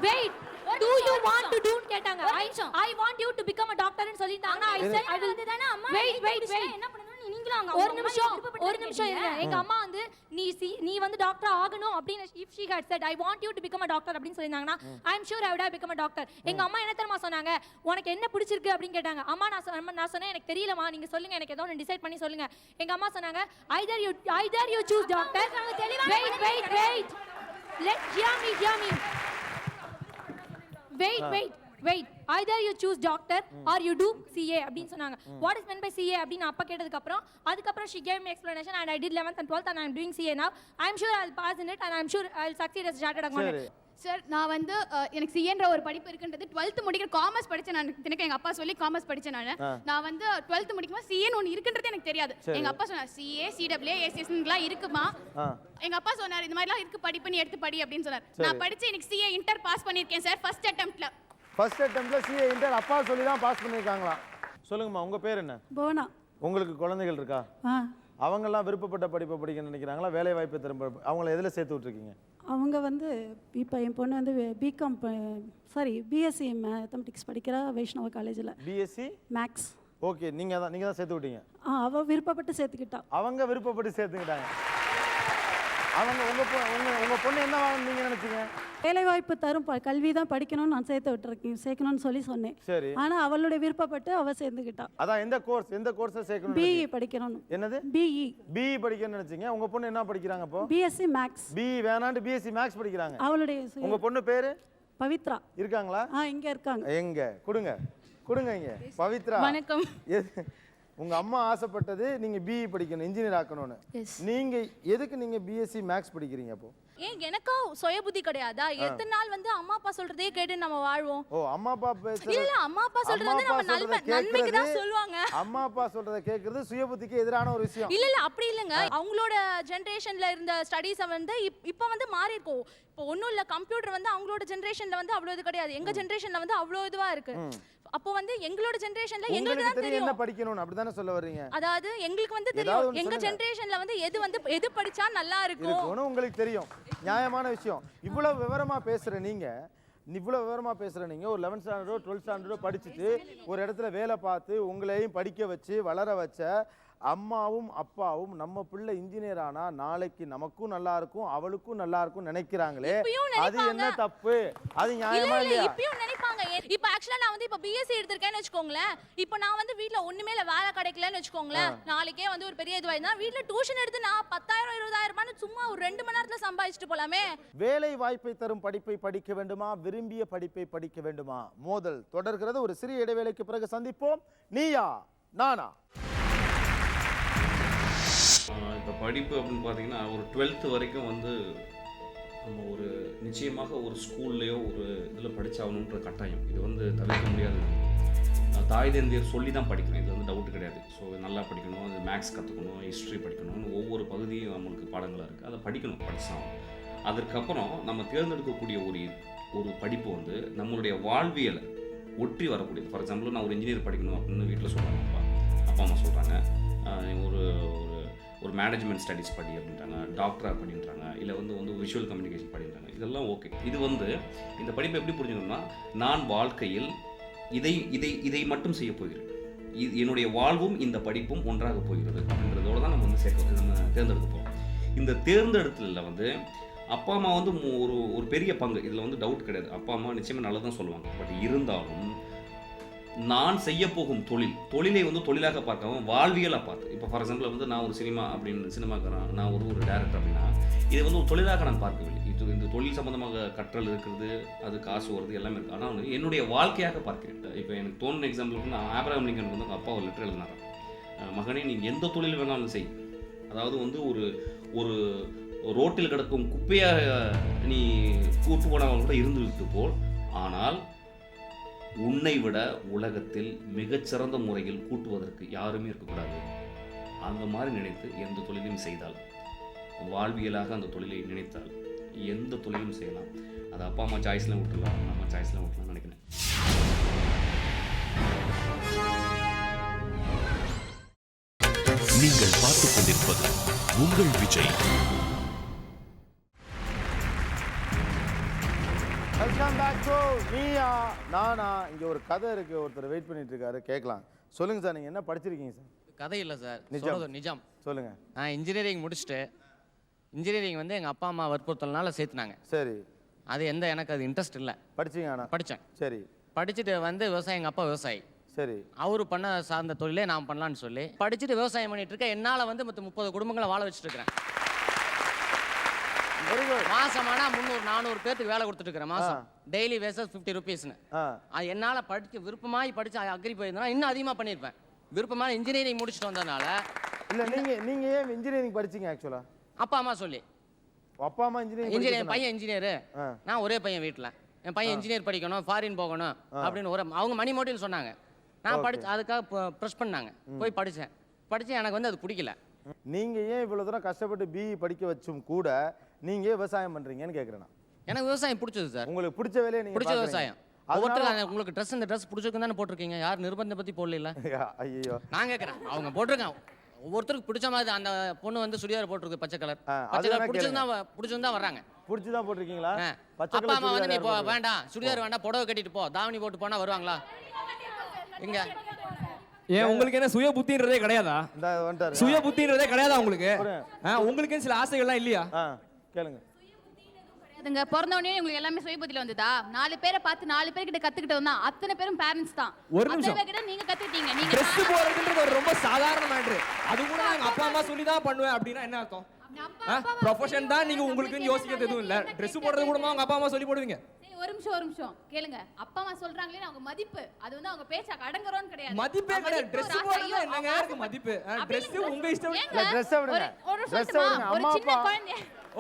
D: wait do you want to do கேட்டாங்க. I want you to become a doctor ன்னு சொல்லிட்டாங்க. I said wait என்ன பண்ணனும் நீங்களும் அங்க ஒரு நிமிஷம் இருங்க. எங்க அம்மா வந்து நீ வந்து டாக்டர் ஆகணும் அப்படின்னு if she had said I want you to become a doctor அப்படின்னு சொல்லிருந்தாங்கன்னா I am sure I would have become a doctor. எங்க அம்மா என்ன தெரியுமா சொன்னாங்க, உனக்கு என்ன பிடிச்சிருக்கு அப்படின்னு கேட்டாங்க. அம்மா நான் சொன்னேன் எனக்கு தெரியலமா, நீங்க சொல்லுங்க, எனக்கு ஏதோ ஒன்று டிசைட் பண்ணி சொல்லுங்க. எங்க அம்மா சொன்னாங்க either you choose doctor. Wait. Hear me. Wait. Either you choose doctor or you do CA அப்படின்னு சொன்னாங்க. What is meant by CA அப்படின்னு அப்பா கேட்டதுக்கு அப்புறம் she gave me explanation and I did 11th and 12th and I am doing CA now. I am sure I will pass in it and I am sure I will succeed as a chartered accountant.
G: Sir நான் வந்து எனக்கு சிஏன்ற ஒரு படிப்பு இருக்குன்றது 12th முடிக்கிற commerce படிச்சேன். நான் எனக்கு எங்க அப்பா சொல்லி காமர்ஸ் படிச்சேன். நான் வந்து 12th முடிக்கும்போது சிஏன்னு ஒன்று இருக்குன்றது எனக்கு தெரியாது. எங்க அப்பா சொன்னார் சிஏ சிடபிள்யூ ஏசிஎஸ்லாம் இருக்குமா, எங்க அப்பா சொன்னார் இந்த மாதிரிலாம் இருக்கு படிப்பு, நீ எடுத்து படி அப்படின்னு சொன்னார். நான் படிச்சு எனக்கு சிஏ இன்டர் பாஸ் பண்ணியிருக்கேன் சார் ஃபர்ஸ்ட் அட்டெம்ப்ட்ல சிஏ இன்டர் அப்பா சொல்லி தான் பாஸ் பண்ணியிருக்காங்களா? சொல்லுங்கம்மா, உங்க பேர் என்ன?
F: போனா.
G: உங்களுக்கு குழந்தைகள் இருக்கா? அவங்கெல்லாம் விருப்பப்பட்ட படிப்பை படிக்க நினைக்கிறாங்களா? வேலை வாய்ப்பு திரும்ப அவங்கள எதில் சேர்த்து விட்டுருக்கீங்க?
F: அவங்க வந்து இப்போ என் பொண்ணு வந்து பிஎஸ்சி மேத்தமெட்டிக்ஸ் படிக்கிறா வைஷ்ணவ காலேஜில்.
G: BSc
F: maths.
G: ஓகே, நீங்கள் தான் சேர்த்து விட்டீங்க?
F: அவள் விருப்பப்பட்டு சேர்த்துக்கிட்டா.
G: அவங்க விருப்பப்பட்டு சேர்த்துக்கிட்டாங்க. அவங்க உங்கள் பொண்ணு என்ன வாங்கன்னு நீங்கள் நினச்சிங்க?
F: வேலைவாய்ப்பு தரும் கல்வி தான் படிக்கணும்னு நான் சேர்க்கணும்னு சொல்லி சொன்னேன்.
G: சரி.
F: ஆனால் அவளுடைய விருப்பப்பட்டு அவள் சேர்ந்துக்கிட்டா.
G: அதான் எந்த கோர்ஸை சேர்க்கணும்?
F: பிஇ படிக்கணும்.
G: என்னது? பிஇ படிக்கணும்னு நினச்சிங்க. உங்கள் பொண்ணு என்ன படிக்கிறாங்க இப்போ?
F: BSc maths.
G: பிஇ வேணாண்டு பிஎஸ்சி மேக்ஸ் படிக்கிறாங்க.
F: அவளுடைய
G: உங்கள் பொண்ணு பேர்?
F: பவித்ரா.
G: இருக்காங்களா?
F: இங்கே இருக்காங்க.
G: எங்க கொடுங்க இங்க. பவித்ரா,
C: வணக்கம்.
G: உங்க அம்மா ஆசைப்பட்டது நீங்க பிஇ படிக்கணும், இன்ஜினியர் ஆக்கணும்னு. நீங்க எதுக்கு நீங்க பிஎஸ்சி மேக்ஸ் படிக்கிறீங்க? அப்போ
C: ஏன் எனக்கா சுய புத்தி கிடையாதா? எத்தனை நாள் வந்து அம்மா அப்பா சொல்றதே கேட்டு நம்ம வாழ்வோம்?
G: ஓ, அம்மா அப்பா
C: இல்ல அம்மா அப்பா சொல்றது வந்து நம்ம நன்மைக்கு தான் சொல்லுவாங்க.
G: அம்மா அப்பா சொல்றத கேக்குறது சுய புத்திக்கு எதிரான ஒரு விஷயம்.
C: இல்ல அப்படி இல்லங்க. அவங்களோட ஜெனரேஷன்ல இருந்த ஸ்டடீஸ் வந்து இப்ப வந்து மாறி இருக்கும். இப்போ ஒண்ணும் இல்ல, கம்ப்யூட்டர் வந்து அவங்களோட ஜெனரேஷன்ல வந்து அவ்வளவு இது கிடையாது. எங்க ஜெனரேஷன்ல வந்து அவ்வளவு இதுவா இருக்கு. அப்போ வந்து எங்களோட ஜெனரேஷன்ல எங்களுக்கு தான் தெரியும்
G: என்ன படிக்கணும். அப்படிதானே சொல்ல வர்றீங்க?
C: அதாவது எங்களுக்கு வந்து தெரியும் எங்க ஜெனரேஷன்ல வந்து எது படிச்சா நல்லா இருக்கும்
G: உங்களுக்கு தெரியும். நியாயமான விஷயம். இவ்வளவு விவரமா பேசுற நீங்க ஒரு 11th ஸ்டாண்டர்டோ 12th ஸ்டாண்டர்டோ படிச்சுட்டு ஒரு இடத்துல வேலை பார்த்து உங்களையும் படிக்க வச்சு வளர வச்ச அம்மாவும் அப்பாவும் நம்ம பிள்ளை இன்ஜினியர் ஆனா நாளைக்கு நமக்கும் நல்லா இருக்கும் அவளுக்கும் நல்லா இருக்கும் நினைக்கிறாங்களே, அது என்ன தப்பு? அது நியாயமா இல்லையா?
C: இப்பயும் நினைப்பாங்க. இப்ப ஆக்சுவலா நான் வந்து இப்ப பிஎஸ்சி எடுத்திருக்கேன்னு வெச்சுக்கோங்களேன். இப்ப நான் வந்து வீட்ல ஒண்ணுமே இல்ல, வேலை கிடைக்கலன்னு வெச்சுக்கோங்களேன். நாளைக்கே வந்து ஒரு பெரிய இதுவா இருந்தா வீட்ல டியூஷன் எடுத்து நான் 10,000 20,000 சும்மா ஒரு 2 மணி நேரத்துல சம்பாதிச்சுட்டு போலாமே.
G: வேலை வாய்ப்பை தரும் படிப்பை படிக்க வேண்டுமா, விரும்பிய படிப்பை படிக்க வேண்டுமா? மோதல் தொடர்கிறது. ஒரு சிறிய இடைவேளைக்கு பிறகு சந்திப்போம். நீயா நானா?
N: இப்போ படிப்பு அப்படின்னு பார்த்தீங்கன்னா ஒரு 12th வரைக்கும் வந்து நம்ம ஒரு நிச்சயமாக ஒரு ஸ்கூல்லையோ ஒரு இதில் படித்தாகணுன்ற கட்டாயம் இது வந்து தவிர்க்க முடியாது. தாய் தந்தையர் சொல்லி தான் படிக்கணும், இது வந்து டவுட்டு கிடையாது. ஸோ நல்லா படிக்கணும், அது மேக்ஸ் கற்றுக்கணும், ஹிஸ்ட்ரி படிக்கணும்னு ஒவ்வொரு பகுதியும் நம்மளுக்கு பாடங்களாக இருக்குது, அதை படிக்கணும், படித்தாகும். அதற்கப்புறம் நம்ம தேர்ந்தெடுக்கக்கூடிய ஒரு படிப்பு வந்து நம்மளுடைய வாழ்வியலை ஒற்றி வரக்கூடியது. ஃபார் எக்ஸாம்பிள் நான் ஒரு இன்ஜினியர் படிக்கணும் அப்படின்னு வீட்டில் சொல்கிறாங்க, அப்பா அம்மா சொல்கிறாங்க. ஒரு மேனேஜ்மெண்ட் ஸ்டடீஸ் படி அப்படின்றாங்க, டாக்டராக படின்றாங்க, இல்லை வந்து விஷுவல் கம்யூனிகேஷன் படின்றாங்க. இதெல்லாம் ஓகே. இது வந்து இந்த படிப்பை எப்படி புரிஞ்சுக்கணும்னா, நான் வாழ்க்கையில் இதை மட்டும் செய்ய போகிறேன், என்னுடைய வாழ்வும் இந்த படிப்பும் ஒன்றாக போகிறது அப்படின்றதோடு தான் நம்ம வந்து நம்ம தேர்ந்தெடுக்க போகிறோம். இந்த தேர்ந்தெடுத்துல வந்து அப்பா அம்மா வந்து ஒரு பெரிய பங்கு இதில் வந்து டவுட் கிடையாது. அப்பா அம்மா நிச்சயமாக நல்லதான் சொல்லுவாங்க. பட் இருந்தாலும் நான் செய்ய போகும் தொழிலை வந்து தொழிலாக பார்க்காம வாழ்வியலாக பார்த்து, இப்போ ஃபார் எக்ஸாம்பிள் வந்து நான் ஒரு சினிமாக்காரன், நான் ஒரு டைரக்டர் அப்படின்னா இதை வந்து ஒரு தொழிலாக நான் பார்க்கவில்லை. இந்த தொழில் சம்மந்தமாக கற்றல் இருக்கிறது, அது காசு வருது, எல்லாமே இருக்குது. ஆனால் வந்து என்னுடைய வாழ்க்கையாக பார்க்கிறேன். இப்போ எனக்கு தோணுன எக்ஸாம்பிளுக்கு நான் ஆப்ரஹாம் லிங்கன் வந்து அப்பா ஒரு லெட்டர் எழுதினார், மகனே நீ எந்த தொழில் வேணாலும் செய், அதாவது வந்து ஒரு ரோட்டில் கிடக்கும் குப்பையாக நீ கூட்டு போனவங்க கூட இருந்துவிட்டு போல், ஆனால் உன்னை விட உலகத்தில் மிகச்சிறந்த முறையில் கூட்டுவதற்கு யாருமே இருக்கக்கூடாது. அந்த மாதிரி நினைத்து எந்த தொழிலையும் செய்தால், வாழ்வியலாக அந்த தொழிலை நினைத்தால் எந்த தொழிலும் செய்யலாம். அது அப்பா அம்மா சாய்ஸ்லாம் விட்டுலாம், நம்ம சாய்ஸ்லாம் விட்டுலாம்னு நினைக்கிறேன்.
A: நீங்கள் பார்த்துக் கொண்டிருப்பது உங்கள் Vijay.
B: Welcome back to Neeya Naana. இங்கே ஒரு கதை இருக்கு, ஒருத்தர் வெயிட் பண்ணிட்டு இருக்காரு, கேட்கலாம். சொல்லுங்க சார், நீங்கள் என்ன படிச்சிருக்கீங்க சார்?
O: கதை இல்லை சார், நிஜம்.
B: சொல்லுங்க.
O: நான் இன்ஜினியரிங் முடிச்சுட்டு இன்ஜினியரிங் வந்து எங்கள் அப்பா அம்மா வற்புறுத்தல்னால சேர்த்துனாங்க.
B: சரி.
O: அது எனக்கு அது இன்ட்ரெஸ்ட் இல்லை.
B: படிச்சீங்க? ஆனால்
O: படித்தேன்.
B: சரி.
O: படிச்சுட்டு வந்து விவசாயம், எங்கள் அப்பா விவசாயி.
B: சரி.
O: அவரு பண்ண சார்ந்த தொழிலே நான் பண்ணலான்னு சொல்லி படிச்சுட்டு விவசாயம் பண்ணிட்டு இருக்கேன். என்னால் வந்து மொத்தம் 30 குடும்பங்களை வாழ வச்சுட்டு இருக்கிறேன். மாசமானா 300-400 பேருக்கு வேலை கொடுத்துட்டு இருக்கிறேன் மாசம். Daily versus 50 ருபீஸ்னு. அது என்னால் படிச்சு விருப்பமாகி படிச்சு அக்ரி போயிருந்தா இன்னும் அதிகமாக பண்ணியிருப்பேன். விருப்பமான இன்ஜினியரிங் முடிச்சுட்டு வந்ததுனால.
B: இல்லை, நீங்க ஏன் இன்ஜினியரிங் படிச்சீங்க ஆக்சுவலா?
O: அப்பா அம்மா சொல்லி.
B: அப்பா அம்மா
O: இன்ஜினியர் பையன் இன்ஜினியர், நான் ஒரே பையன் வீட்டில். என் பையன் இன்ஜினியர் படிக்கணும், ஃபாரின் போகணும் அப்படின்னு அவங்க மணி மோட்டிவ் சொன்னாங்க. நான் படிச்சு அதுக்காக ப்ரெஸ் பண்ணாங்க. போய் படித்தேன். எனக்கு வந்து அது பிடிக்கல.
B: நீங்க ஏன் இவ்வளவு தூரம் கஷ்டப்பட்டு பிஇ படிக்க வச்சும் கூட நீங்க விவசாயம் பண்றீங்கன்னு கேட்குறேன்.
O: எனக்கு விவசாயம் பிடிச்சது சார்.
B: உங்களுக்கு பிடிச்ச வேலையை நீங்க
O: பிடிச்ச விவசாயம். உங்களுக்கு ட்ரெஸ், இந்த ட்ரெஸ் பிடிச்சிருக்குன்னு தானே போட்டிருக்கீங்க. யார் நிர்பந்தம் பற்றி போடல?
B: ஐயோ,
O: நான் கேட்குறேன். அவங்க போட்டிருக்காங்க. ஒவ்வொருத்தருக்கு பிடிச்ச மாதிரி. அந்த பொண்ணு வந்து சுடிதார் போட்டிருக்கு, பச்சை கலர். பிடிச்சிருந்தா வர்றாங்க.
B: பிடிச்சிதான் போட்டிருக்கீங்களா?
O: அப்பா அம்மா வந்து நீ வேண்டாம், சுடிதார் வேண்டாம், புடவை கட்டிட்டு போ, தாவணி போட்டு போனா வருவாங்களா? இங்க
P: ஏன் உங்களுக்கு என்ன சுய புத்தின்றதே கிடையாதா? சுய புத்தின்றதே கிடையாதா உங்களுக்கு? உங்களுக்கு சில ஆசைகள்லாம் இல்லையா?
B: கேளுங்க.
G: அதுங்க பிறந்த உடனே உங்களுக்கு எல்லாமே சுய புத்தியில வந்ததா? 4 பேரை பார்த்து 4 பேர்கிட்ட கத்துக்கிட்டோம்னா அத்தனை பேரும் பேரண்ட்ஸ் தான்.
P: ஒரு நிமிஷம்.
G: நீங்க கத்துக்கிட்டீங்க. நீங்க
P: Dress போடுறதுன்றது ஒரு ரொம்ப சாதாரண மேட்டர். அது கூட நான் அப்பா அம்மா சொல்லி தான் பண்ணுவேன் அப்படினா என்ன அர்த்தம்? ப்ரொஃபஷன் தான் நீங்க உங்களுக்குன்னு யோசிக்கிறது எதுவும் இல்ல. Dress போடுறது கூட உங்க அப்பா அம்மா சொல்லி போடுவீங்க.
G: ஒரு நிமிஷம் கேளுங்க. அப்பா அம்மா சொல்றாங்களே அவங்க மதிப்பு, அது வந்து அவங்க பேச்ச அடங்கறோன்னு கிடையாது.
P: மதிப்பே கிடையாது. Dress போடுறது என்னங்க இருக்கு மதிப்பு? Dress உங்க இஷ்டம்.
B: Dress விடுங்க. Dress விடுங்க.
G: அம்மா அப்பா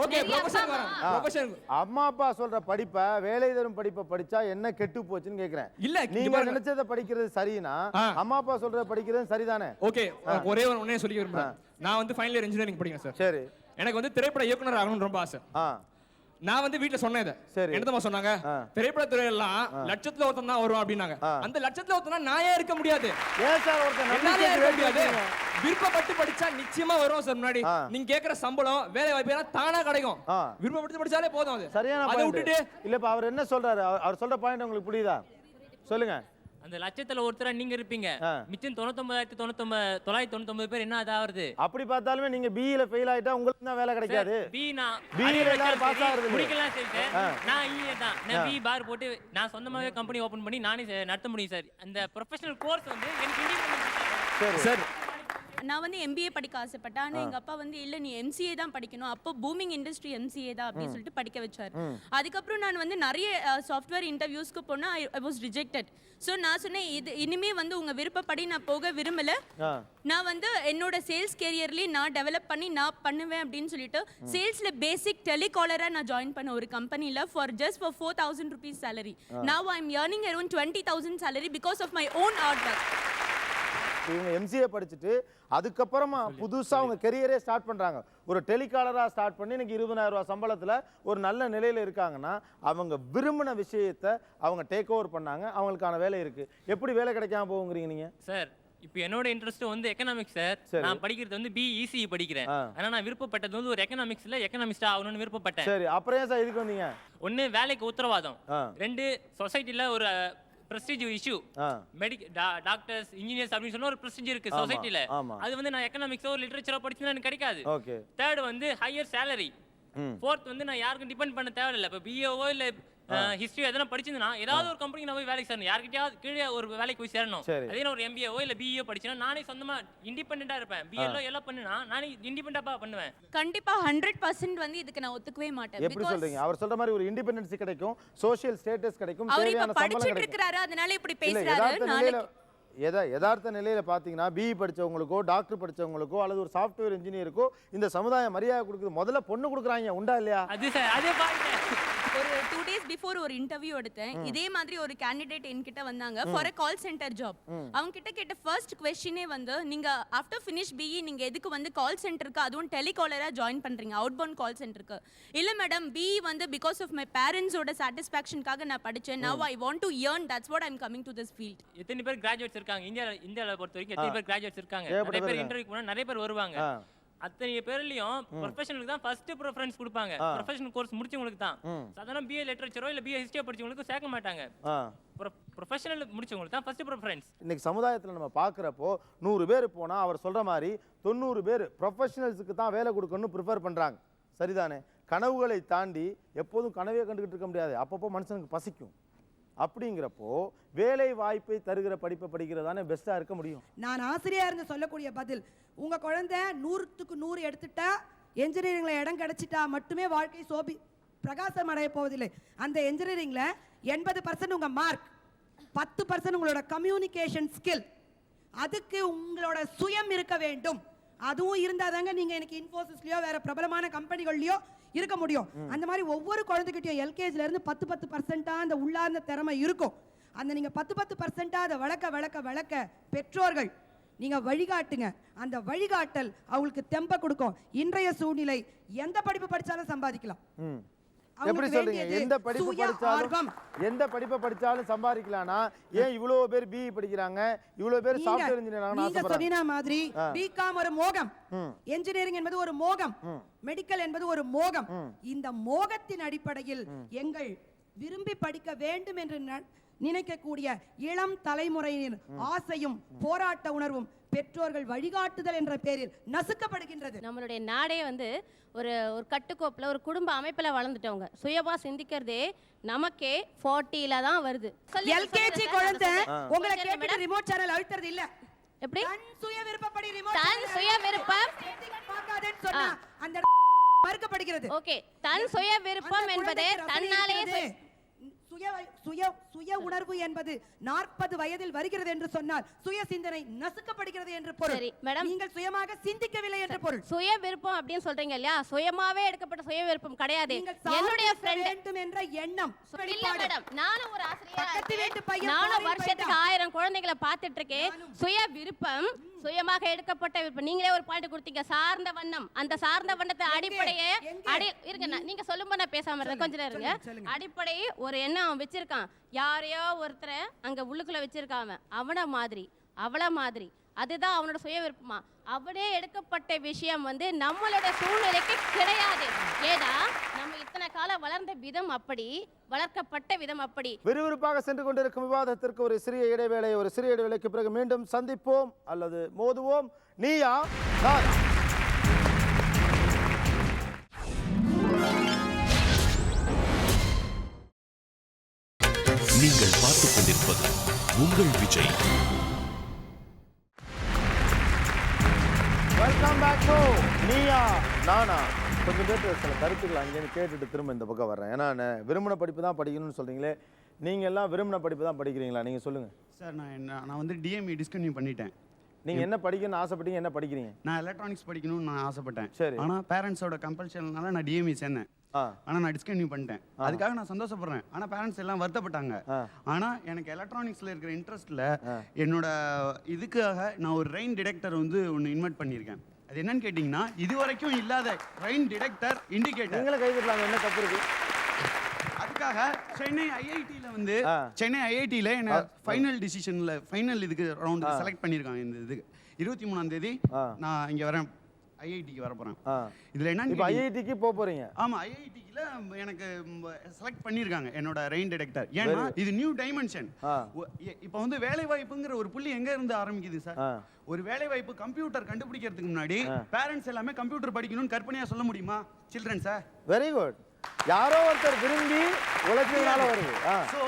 P: ஓகே, ப்ரொஃபஷன் வரேன். ப்ரொஃபஷன்.
B: அம்மா அப்பா சொல்ற படிப்பை, வேலை தரும் படிப்பை படிச்சா என்ன கெட்டு போச்சுன்னு கேக்குறேன்.
P: இல்ல,
B: நீங்க நினைச்சத படிக்கிறது சரினா அம்மா அப்பா சொல்றத படிக்கிறது சரிதானே?
P: ஓகே, ஒரே ஒண்ணே சொல்லி விரும்புறேன். நான் வந்து ஃபைனல் இயர் இன்ஜினியரிங் படிக்கிறேன் சார்.
B: சரி.
P: எனக்கு வந்து திரைப்பட இயக்குனர் ஆகணும்னு ரொம்ப ஆசை. நான் வந்து வீட்டுல சொன்னேன். என்னமா சொன்னாங்க? திரைப்படத்துறை எல்லாம் லட்சத்துல ஒருத்தன் தான் வருவான் அப்படின்னாங்க. அந்த லட்சத்துல ஒருத்தனா நான் ஏன் இருக்க முடியாது?
B: ஏன் சார் ஒருத்தன்
P: என்னால இருக்க முடியாது? விருப்பப்பட்டு படிச்சா நிச்சயமா வரும் சார். முன்னாடி நீங்க கேக்குற சம்பளம், வேலை வாய்ப்பு எல்லாம் தானா கிடைக்கும். விருப்பப்பட்டு படிச்சாலே போதும். அது
B: சரியான
P: அதை விட்டுட்டு
B: இல்லப்பா. அவர் என்ன சொல்றாரு? அவர் சொல்ற பாயிண்ட் உங்களுக்கு புரியுதா? சொல்லுங்க.
Q: அந்த லட்சத்துல ஒருத்தரா நீங்க இருப்பீங்க. மிச்சம் 99,999 பேர் என்ன ஆகுது?
B: அப்படி பார்த்தாலுமே நீங்க பிஇல ஃபெயில் ஆயிட்டா உங்களுக்கு தான் வேலை கிடைக்காது.
Q: பிஇல எல்லாரும் பாஸ் ஆகுறது முடிக்கலாம் சார். நான் இன்ஜினியர் தான். நான் பிஇ பார் போட்டு நான் சொந்தமாவே கம்பெனி ஓபன் பண்ணி நானே நடத்த முடியும் சார். அந்த ப்ரொஃபஷனல் கோர்ஸ் வந்து எனக்கு இண்டிபெண்டன்ட்
B: சார்.
R: நான் வந்து எம்பிஏ படிக்க ஆசைப்பட்டேன். ஆனால் எங்கள் அப்பா வந்து இல்லை நீ எம்சிஏ தான் படிக்கணும், அப்போ பூமிங் இண்டஸ்ட்ரி எம்சிஏ தான் அப்படின்னு சொல்லிட்டு படிக்க வச்சார். அதுக்கப்புறம் நான் வந்து நிறைய சாஃப்ட்வேர் இன்டர்வியூஸ்க்கு போனால் ஐ வாஸ் ரிஜெக்டட். ஸோ நான் சொன்னேன் இது இனிமே வந்து உங்கள் விருப்பப்படி நான் போக விரும்பலை, நான் வந்து என்னோட சேல்ஸ் கேரியர்லேயே நான் டெவலப் பண்ணி நான் பண்ணுவேன் அப்படின்னு சொல்லிட்டு சேல்ஸில் பேசிக் டெலிகாலராக நான் ஜாயின் பண்ண ஒரு கம்பெனியில் for 4,000 rupees salary. Now I am earning around 20,000 salary because of my own hard work.
B: இவங்க எம்சிஏ படிச்சுட்டு அதுக்கப்புறமா புதுசா அவங்க கெரியரே ஸ்டார்ட் பண்றாங்க. ஒரு டெலிகாலரா ஸ்டார்ட் பண்ணி இன்னைக்கு 20,000 ரூபாய் சம்பளத்துல ஒரு நல்ல நிலையில இருக்காங்கன்னா அவங்க விரும்பின விஷயத்தை அவங்க டேக் ஓவர் பண்ணாங்க. அவங்களுக்கான வேலை இருக்கு. எப்படி வேலை கிடைக்காம போகுங்கிறீங்க நீங்க?
Q: சார் இப்போ என்னோட இன்ட்ரெஸ்ட் வந்து எக்கனாமிக்ஸ் சார். நான் படிக்கிறது வந்து பிஇசி படிக்கிறேன். ஆனா நான் விருப்பப்பட்டது வந்து ஒரு எக்கனாமிக்ஸ்ல எக்கனாமிஸ்டா ஆகணும்னு விருப்பப்பட்டேன்.
B: சரி, அப்புறம் ஏன் சார் இதுக்கு வந்தீங்க?
Q: ஒன்னு வேலைக்கு உத்தரவாதம், 2 சொசைட்டில ஒரு பிரஸ்டீஜ் இஷ்யூ. டாக்டர்ஸ் இன்ஜினியர்ஸ் அப்படின்னு சொன்னா ஒரு பிரஸ்டீஜ் இருக்கு சொசைட்டில. அது வந்து நான் எக்கனாமிக்ஸோ லிட்டரேச்சரோ படிச்சா எனக்கு கிடைக்காது. 3rd வந்து ஹையர் சேலரி. 4th வந்து நான் யாருக்கும் டிபெண்ட் பண்ண தேவையில்லை. இப்போ பிஏஓ இல்ல ஹிஸ்டரி எதனா படிச்சிருந்தா ஏதாவது ஒரு கம்பெனி நான் போய் வேலைக்கு சேரணும், யார்கிட்டயாவது கீழே ஒரு வேலைக்கு போய் சேரணும். அதே நான் ஒரு எம்பிஏஓ இல்ல பிஇஓ படிச்சேன்னா நானே சொந்தமா இண்டிபெண்டா இருப்பேன். பிஎல்ஓ எல்லாம் பண்ணுனா நானே இண்டிபெண்டா பண்ணுவேன்.
R: கண்டிப்பா 100% வந்து இதுக்கு நான் ஒத்துக்கவே மாட்டேன்.
B: எப்படி சொல்றீங்க? அவர் சொல்ற மாதிரி ஒரு இண்டிபெண்டன்ஸ் கிடைக்கும், சோஷியல் ஸ்டேட்டஸ் கிடைக்கும், தேவையான சம்பளம் கிடைக்கும்.
R: அதனால இப்படி பேசுறாரு.
B: யதார்த்த நிலையில பாத்தீங்கன்னா பிஇ படிச்சவங்களுக்கோ டாக்டர் படிச்சவங்களுக்கோ அல்லது ஒரு சாஃப்ட்வேர் இன்ஜினியருக்கோ இந்த சமுதாயம் மரியாதை கொடுக்குது. முதல்ல பொண்ணு கொடுக்குறாங்க, உண்டா இல்லையா?
R: ஒரு 2 days before ஒரு இன்டர்வியூ எடுத்தேன். இதே மாதிரி ஒரு கேண்டிடேட் என்கிட்ட வந்தாங்க for a call centre job. அவங்க கிட்ட கேட்ட ஃபர்ஸ்ட் क्वेश्चनே வந்து நீங்க ஆஃப்டர் ஃபினிஷ் பிஇ நீங்க எதுக்கு வந்து கால் சென்டருக்கு அதுவும் டெலிகாலரா ஜாயின் பண்றீங்க, அவுட்பவுண்ட் கால் சென்டருக்கு? இல்ல மேடம், பிஇ வந்து பிகாஸ் ஆஃப் மை பேரண்ட்ஸோட சாட்டிஸ்ஃபேக்ஷனுக்காக நான் படிச்சேன். நவ I want to earn, that's what I'm coming to this field.
Q: எத்தனை பேர் கிராஜுவேட்ஸ் இருக்காங்க இந்தியால பொறுத்த வரைக்கும்? எத்தனை பேர் கிராஜுவேட்ஸ் இருக்காங்க? நிறைய பேர் இன்டர்வியூக்கு போனா நிறைய பேர் வருவாங்க. அத்தனை பேர்லயும் ப்ரொஃபஷனலுக்கு தான் ஃபர்ஸ்ட் ப்ரிஃபரன்ஸ் கொடுப்பாங்க. ப்ரொஃபஷனல் கோர்ஸ் முடிச்சவங்களுக்கு தான். சாதாரண பிஏ லிட்டரேச்சரோ இல்ல பிஏ ஹிஸ்டரி படிச்சவங்களுக்கு சேர்க்க மாட்டாங்க. ப்ரொஃபஷனல் முடிச்சவங்களுக்கு தான் ஃபர்ஸ்ட் ப்ரிஃபரன்ஸ்.
B: இன்னைக்கு சமுதாயத்துல நம்ம பார்க்கறப்போ 100 பேர் போனா அவர் சொல்ற மாதிரி 90 பேர் ப்ரொஃபஷனல்ஸ்க்கு தான் வேலை கொடுக்கணும்னு ப்ரிஃபர் பண்றாங்க. சரிதானே? கனவுகளை தாண்டி எப்போதும் கனவே கண்டுகிட்டு இருக்க முடியாது. அப்பப்போ மனுஷனுக்கு பசிக்கும். அப்படிங்கிறப்போ வேலை வாய்ப்பை தருகிற படிப்பை படிக்கிறதானே பெஸ்ட்டாக இருக்க முடியும்.
F: நான் ஆசிரியராக இருந்து சொல்லக்கூடிய பதில், உங்கள் குழந்தை 100க்கு 100 எடுத்துட்டா என்ஜினியரிங்கில் இடம் கிடைச்சிட்டா மட்டுமே வாழ்க்கை பிரகாசம் அடைய போவதில்லை. அந்த என்ஜினியரிங்கில் 80% உங்கள் மார்க், 10% உங்களோட கம்யூனிகேஷன் ஸ்கில், அதுக்கு உங்களோட சுயம் இருக்க வேண்டும். அதுவும் இருந்தாதாங்க நீங்க எனக்கு இன்ஃபோசிஸ்லயோ வேற பிரபலமான கம்பெனிகள்லயோ இருக்க முடியும். அந்த மாதிரி ஒவ்வொரு குழந்தைகிட்டயும் எல்கேஜில இருந்து 10% அந்த உள்ளார்ந்த திறமை இருக்கும். அந்த நீங்க 10% அதை வளர்க்க பெற்றோர்கள் நீங்க வழிகாட்டுங்க. அந்த வழிகாட்டல் அவங்களுக்கு தெம்ப கொடுக்கும். இன்றைய சூழ்நிலை எந்த படிப்பு படிச்சாலும் சம்பாதிக்கலாம்.
B: எப்படி சொல்றீங்க? எந்த படிப்பை படிச்சாலும் சம்பாதிக்கலாம்னா ஏன் இவ்வளவு பேர் பிஇ படிக்கிறாங்க, இவ்வளவு பேர் சாஃப்ட்வேர் இன்ஜினியர் ஆகணும்னு ஆசைப்படுறாங்க?
F: சொன்ன மாதிரி பிகாம் ஒரு மோகம், என்ஜினியரிங் என்பது ஒரு மோகம், மெடிக்கல் என்பது ஒரு மோகம். இந்த மோகத்தின் அடிப்படையில் எங்கள் விரும்பி படிக்க வேண்டும் என்று நினைக்கக்கூடிய இளம் தலைமுறையின் ஆசையும் போராட்ட உணர்வும் பெற்றோர்கள் வழிகாட்டுதல் என்ற பெயரில் நசுக்கப்படுகின்றது.
C: நம்மளுடைய நாடே வந்து ஒரு கட்டுக்கோப்பில் ஒரு குடும்ப அமைப்பில் வளர்ந்துட்டவங்க. சுயமா சிந்திக்கிறதே நமக்கே 40ல தான் வருது.
F: எல்கேஜி குழந்தை உங்களை கேட்டு ரிமோட் சேனல் அழுத்துறது இல்ல. எப்படி சுய விருப்பப்படி ரிமோட்
C: சுய விருப்பம்
F: பார்க்காதேன்னு சொன்னா அந்த மறுக்கப்படுகிறது.
C: ஓகே, தன் சுய விருப்பம் என்பதே தன்னாலேயே
F: சுய உணர்வு என்பது 40 வயதில் வருகிறது என்று சொன்னால் சுய சிந்தனை நசுக்கப்படுகிறது என்று பொருள். நீங்கள் சுயமாக சிந்திக்கவில்லை என்று பொருள்.
C: சுய விருப்பம் அப்படின்னு சொல்றீங்க இல்லையா? சுயமாவே எடுக்கப்பட்ட சுய விருப்பம் கிடையாது. என்னுடைய ஃப்ரெண்ட்
F: வேண்டும் என்ற எண்ணம்.
C: இல்ல மேடம், நானும் ஒரு ஆசிரியரா, நானும் வருஷத்துக்கு 1000 குழந்தைகளை பார்த்துட்டு இருக்கேன். சுய விருப்பம், சுயமாக எடுக்கப்பட்ட விருப்பம். நீங்களே ஒரு பாயிண்ட் கொடுத்தீங்க, சார்ந்த வண்ணம். அந்த சார்ந்த வண்ணத்தை அடிப்படையே இருங்க, நீங்க சொல்லும்போது நான் பேசாம இருந்தேன், கொஞ்ச நேரம் இருங்க. அடிப்படை ஒரு எண்ணம் வச்சிருக்கான், யாரையோ ஒருத்தரை அங்க உள்ளுக்குள்ள வச்சிருக்கான், அவன மாதிரி அவள மாதிரி, அதுதான் அவனோட சுய விருப்பமா? அவனே எடுக்கப்பட்ட விஷயம் வந்து நம்மளோட சூழ்நிலைக்கு கிடையாது. ஏன்னா நம்ம இத்தனை காலம் வளர்ந்த விதம் அப்படி, வளர்க்கப்பட்ட விதம் அப்படி.
B: விறுவிறுப்பாக சென்று கொண்டிருக்கும் விவாதத்திற்கு ஒரு சிறிய இடைவேளைக்கு பிறகு மீண்டும் சந்திப்போம் அல்லது மோதுவோம். நீயா நான்.
A: நீங்கள் பார்த்துக் கொண்டிருப்பது உங்கள் Vijay.
B: Welcome back to Neeya Naana. கொஞ்சம் பேர் சில கருத்துக்கள் அங்கேன்னு கேட்டுட்டு திரும்ப இந்த பக்கம் வர்றேன். ஏன்னா விரும்பின படிப்பு தான் படிக்கணும்னு சொல்றீங்களே, நீங்க எல்லாம் விரும்பின படிப்பு தான் படிக்கிறீங்களா? நீங்க சொல்லுங்க
S: சார். நான் வந்து டிஎம்இ டிஸ்கன்டினியூ பண்ணிட்டேன்.
B: நீங்க என்ன படிக்கணும்னு ஆசைப்பட்டீங்க? என்ன படிக்கிறீங்க?
S: நான் எலக்ட்ரானிக்ஸ் படிக்கணும்னு நான் ஆசைப்பட்டேன்.
B: சரி.
S: ஆனா பேரண்ட்ஸோட கம்பல்ஷன்னால நான் டிஎம்இ சேர்ந்தேன். ஆனா நான் டிஸ்கன்டினியூ பண்ணிட்டேன். அதுக்காக நான் சந்தோஷப்படுறேன். ஆனா பேரண்ட்ஸ் எல்லாம் வருத்தப்பட்டாங்க. ஆனா எனக்கு எலக்ட்ரானிக்ஸ்ல இருக்கிற இன்ட்ரெஸ்ட்ல என்னோட இதுக்காக நான் ஒரு ரெயின் டிடெக்டர் வந்து ஒன்னு இன்வெர்ட் பண்ணியிருக்கேன். அது என்னன்னு கேட்டீங்கன்னா, இது வரைக்கும் இல்லாத ரெயின் டிடெக்டர் இண்டிகேட்டர்.
B: நீங்களே கைவிடலாம், என்ன தப்பு இருக்கு?
S: அதுக்காக சென்னை ஐஐடியில் என்ன ஃபைனல் டிசிஷன்ல ஃபைனல் இதுக்கு ரவுண்ட் செலக்ட் பண்ணியிருக்காங்க. இந்த இதுக்கு 23ஆம் தேதி நான் இங்க வரேன், ஐஐடிக்கு வர போறேன். இதுல என்ன,
B: இப்போ ஐஐடிக்கு போக போறீங்க?
S: ஆமா, ஐஐடில எனக்கு செலக்ட் பண்ணிருக்காங்க என்னோட ரெயின் டிடெக்டர். ஏன்னா இது நியூ டைமென்ஷன். இப்போ வந்து வேலை வாய்ப்புங்கிற ஒரு புள்ளி எங்க இருந்து ஆரம்பிக்குது சார்? ஒரு வேலை வாய்ப்பு கம்ப்யூட்டர் கண்டுபிடிக்கிறதுக்கு முன்னாடி பேரண்ட்ஸ் எல்லாமே கம்ப்யூட்டர் படிக்கணும்னு கற்பனையா சொல்ல முடியுமா சில்ட்ரன் சார்?
B: Very good. யாரோ ஒருத்தர் விரும்பி உழைச்சதுனால வருது.
S: சோ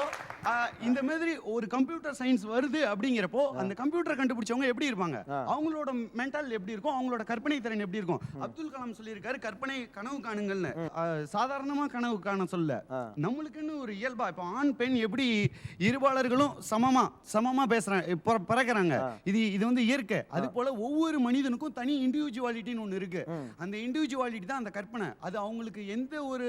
S: இந்த மாதிரி ஒரு கம்ப்யூட்டர் சயின்ஸ் வருது அப்படிங்கிறப்போ அந்த கம்ப்யூட்டர் கண்டுபிடிச்சவங்க எப்படி இருப்பாங்க, அவங்களோட மென்டல் எப்படி இருக்கும், அவங்களோட கற்பனை திறன் எப்படி இருக்கும்? அப்துல் கலாம் சொல்லியிருக்காரு, கற்பனை கனவு காணுங்கள்னு. சாதாரணமா கனவு காண சொல்ல, நம்மளுக்குன்னு ஒரு இயல்பா, இப்போ ஆண் பெண் எப்படி இருபாளர்களும் சமமா பிறக்கிறாங்க, இது வந்து இயற்கை. அது போல ஒவ்வொரு மனிதனுக்கும் தனி இண்டிவிஜுவாலிட்டின்னு ஒன்று இருக்கு. அந்த இண்டிவிஜுவாலிட்டி தான் அந்த கற்பனை. அது அவங்களுக்கு எந்த ஒரு